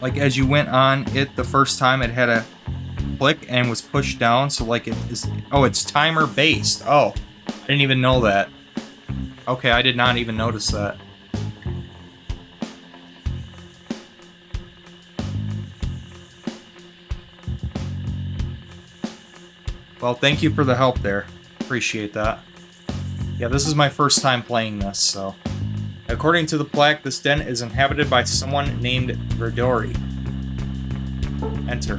Like, as you went on it the first time, it had a click and was pushed down, so like it is... Oh, it's timer based. Oh, I didn't even know that. Okay, I did not even notice that. Well, thank you for the help there. Appreciate that. Yeah, this is my first time playing this, so... According to the plaque, this den is inhabited by someone named Verdori. Enter.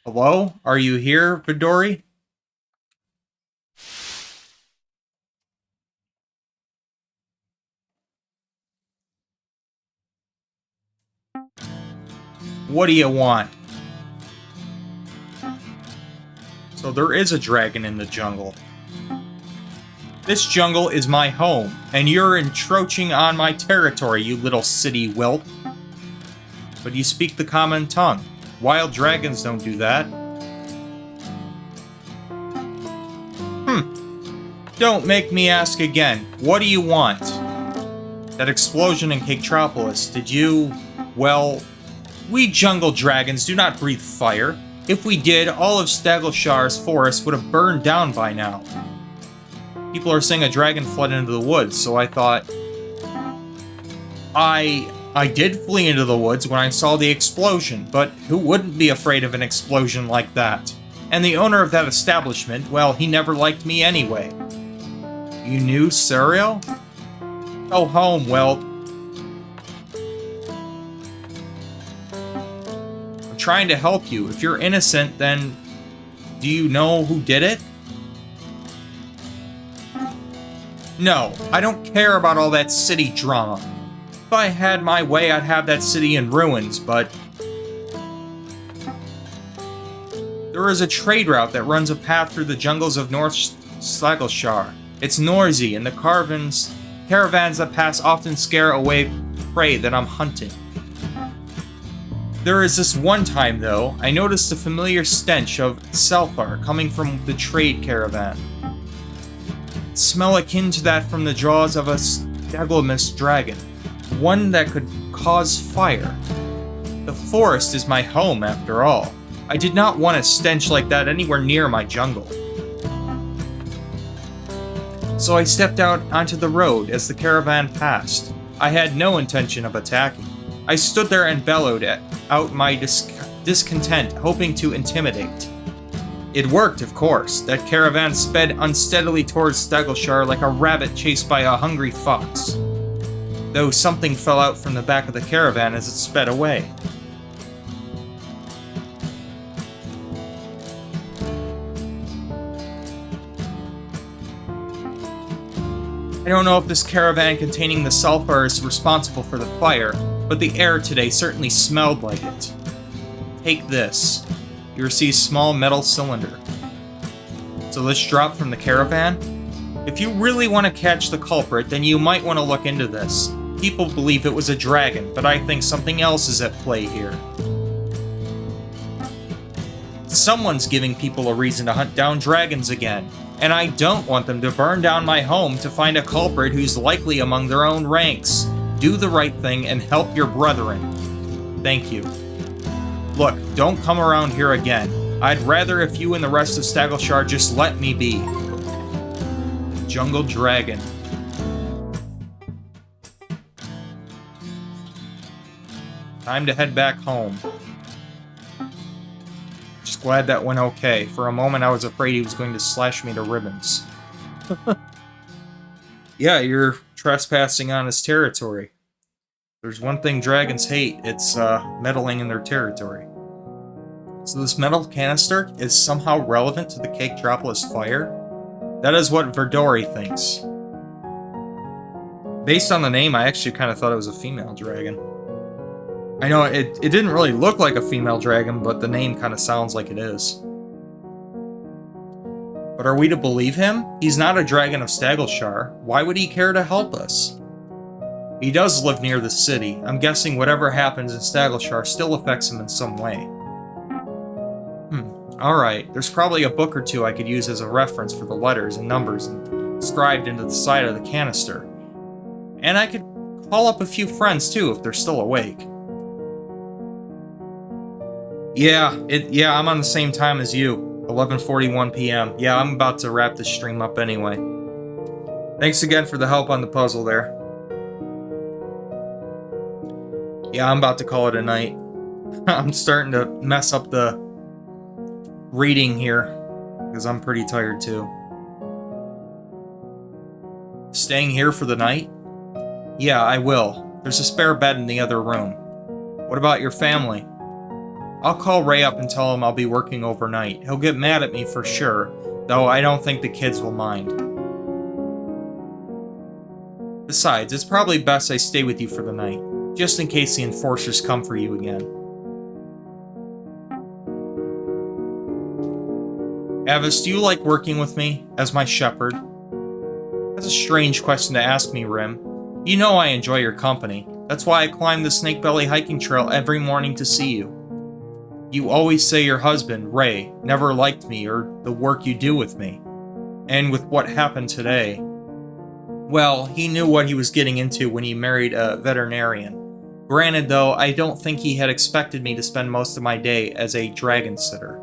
Hello? Are you here, Verdori? What do you want? So there is a dragon in the jungle. This jungle is my home, and you're encroaching on my territory, you little city whelp. But you speak the common tongue. Wild dragons don't do that. Don't make me ask again. What do you want? That explosion in Caketropolis, did you... Well... We jungle dragons do not breathe fire. If we did, all of Staggleshar's forest would have burned down by now. People are saying a dragon fled into the woods, so I thought... I did flee into the woods when I saw the explosion, but who wouldn't be afraid of an explosion like that? And the owner of that establishment, well, he never liked me anyway. You knew Serial? Go home, well... Trying to help you. If you're innocent, then do you know who did it? No, I don't care about all that city drama. If I had my way, I'd have that city in ruins, but... There is a trade route that runs a path through the jungles of North Staggleshar. It's noisy, and the caravans that pass often scare away prey that I'm hunting. There is this one time, though, I noticed a familiar stench of sulfur coming from the trade caravan. Smell akin to that from the jaws of a Stagglomist dragon, one that could cause fire. The forest is my home, after all. I did not want a stench like that anywhere near my jungle. So I stepped out onto the road as the caravan passed. I had no intention of attacking. I stood there and bellowed out my discontent, hoping to intimidate. It worked, of course. That caravan sped unsteadily towards Stagleshire like a rabbit chased by a hungry fox. Though something fell out from the back of the caravan as it sped away. I don't know if this caravan containing the sulfur is responsible for the fire, but the air today certainly smelled like it. Take this. You receive a small metal cylinder. So let's drop from the caravan. If you really want to catch the culprit, then you might want to look into this. People believe it was a dragon, but I think something else is at play here. Someone's giving people a reason to hunt down dragons again, and I don't want them to burn down my home to find a culprit who's likely among their own ranks. Do the right thing and help your brethren. Thank you. Look, don't come around here again. I'd rather if you and the rest of Stagleshire just let me be. The Jungle Dragon. Time to head back home. Just glad that went okay. For a moment I was afraid he was going to slash me to ribbons. Yeah, you're trespassing on his territory. There's one thing dragons hate, it's meddling in their territory. So this metal canister is somehow relevant to the Caketropolis fire? That is what Verdori thinks. Based on the name, I actually kind of thought it was a female dragon. I know it didn't really look like a female dragon, but the name kind of sounds like it is. But are we to believe him? He's not a dragon of Stagleshire. Why would he care to help us? He does live near the city. I'm guessing whatever happens in Stagleshire still affects him in some way. Alright, there's probably a book or two I could use as a reference for the letters and numbers inscribed into the side of the canister. And I could call up a few friends too if they're still awake. Yeah, I'm on the same time as you. 11:41 p.m. Yeah, I'm about to wrap this stream up anyway. Thanks again for the help on the puzzle there. Yeah, I'm about to call it a night. I'm starting to mess up the reading here, because I'm pretty tired too. Staying here for the night? Yeah, I will. There's a spare bed in the other room. What about your family? I'll call Ray up and tell him I'll be working overnight. He'll get mad at me for sure, though I don't think the kids will mind. Besides, it's probably best I stay with you for the night, just in case the enforcers come for you again. Avis, do you like working with me as my shepherd? That's a strange question to ask me, Rim. You know I enjoy your company. That's why I climb the Snake Belly hiking trail every morning to see you. You always say your husband, Ray, never liked me or the work you do with me. And with what happened today, well, he knew what he was getting into when he married a veterinarian. Granted, though, I don't think he had expected me to spend most of my day as a dragon sitter.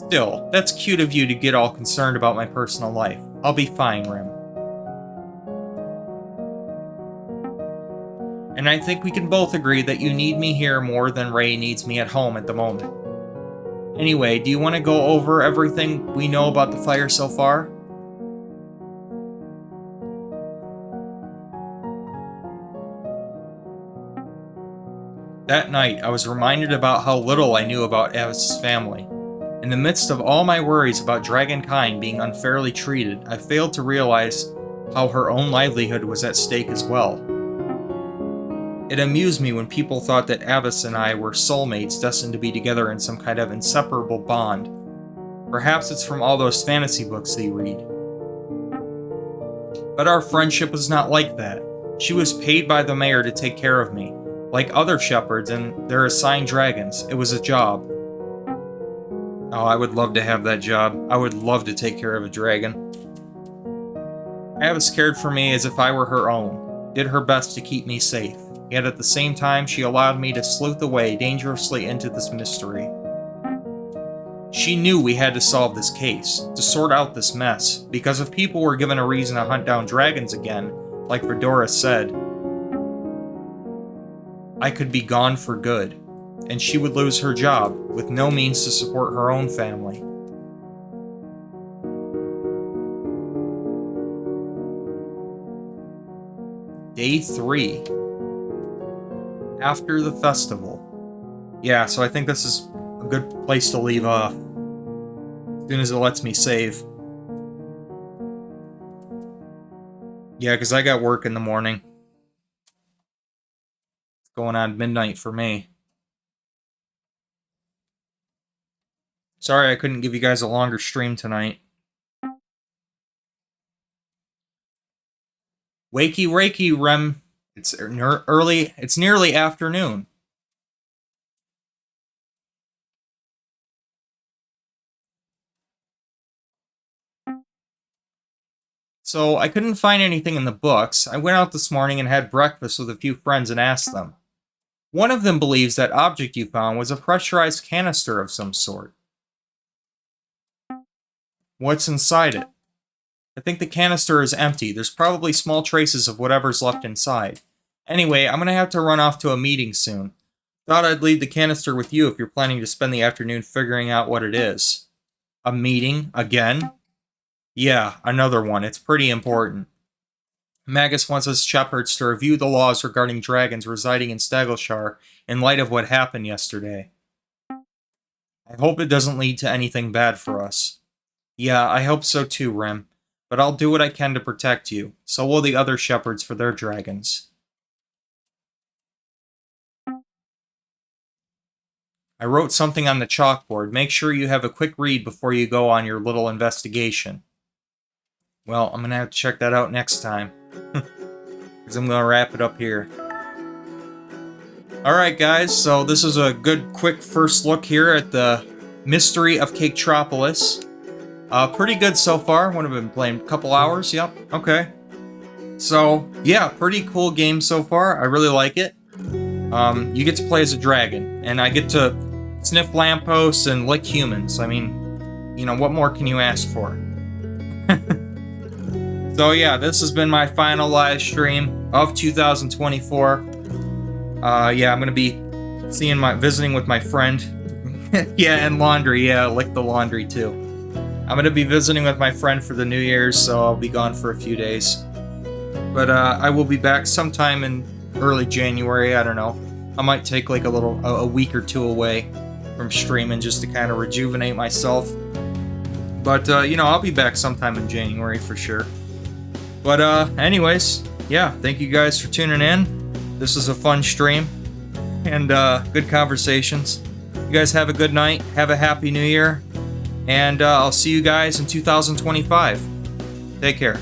Still, that's cute of you to get all concerned about my personal life. I'll be fine, Rim. And I think we can both agree that you need me here more than Ray needs me at home at the moment. Anyway, do you want to go over everything we know about the fire so far? That night, I was reminded about how little I knew about Avis's family. In the midst of all my worries about dragonkind being unfairly treated, I failed to realize how her own livelihood was at stake as well. It amused me when people thought that Avis and I were soulmates destined to be together in some kind of inseparable bond. Perhaps it's from all those fantasy books they read. But our friendship was not like that. She was paid by the mayor to take care of me. Like other shepherds and their assigned dragons, it was a job. Oh, I would love to have that job. I would love to take care of a dragon. Avis cared for me as if I were her own, did her best to keep me safe. Yet at the same time, she allowed me to sleuth away dangerously into this mystery. She knew we had to solve this case, to sort out this mess, because if people were given a reason to hunt down dragons again, like Fedora said, I could be gone for good, and she would lose her job, with no means to support her own family. Day 3. After the festival. Yeah, so I think this is a good place to leave off. As soon as it lets me save. Yeah, because I got work in the morning. It's going on midnight for me. Sorry I couldn't give you guys a longer stream tonight. Wakey, wakey, Rem. It's early. It's nearly afternoon. So I couldn't find anything in the books. I went out this morning and had breakfast with a few friends and asked them. One of them believes that object you found was a pressurized canister of some sort. What's inside it? I think the canister is empty. There's probably small traces of whatever's left inside. Anyway, I'm gonna have to run off to a meeting soon. Thought I'd leave the canister with you if you're planning to spend the afternoon figuring out what it is. A meeting? Again? Yeah, another one. It's pretty important. Magus wants us shepherds to review the laws regarding dragons residing in Stagleshire in light of what happened yesterday. I hope it doesn't lead to anything bad for us. Yeah, I hope so too, Rem. But I'll do what I can to protect you. So will the other shepherds for their dragons. I wrote something on the chalkboard. Make sure you have a quick read before you go on your little investigation. Well, I'm going to have to check that out next time. Because I'm going to wrap it up here. Alright guys, so this is a good quick first look here at the Mystery of Caketropolis. Pretty good so far. What have I been playing? A couple hours? Yep. Okay. So, yeah, pretty cool game so far. I really like it. You get to play as a dragon, and I get to sniff lampposts and lick humans. I mean, you know, what more can you ask for? So yeah, this has been my final live stream of 2024. Yeah, I'm gonna be visiting with my friend. Yeah, and laundry. Yeah, lick the laundry too. I'm gonna be visiting with my friend for the New Year's, so I'll be gone for a few days. But I will be back sometime in early January. I don't know. I might take like a week or two away from streaming just to kind of rejuvenate myself. But you know, I'll be back sometime in January for sure. But anyways, yeah, thank you guys for tuning in. This was a fun stream and good conversations. You guys have a good night. Have a happy new year. And I'll see you guys in 2025. Take care.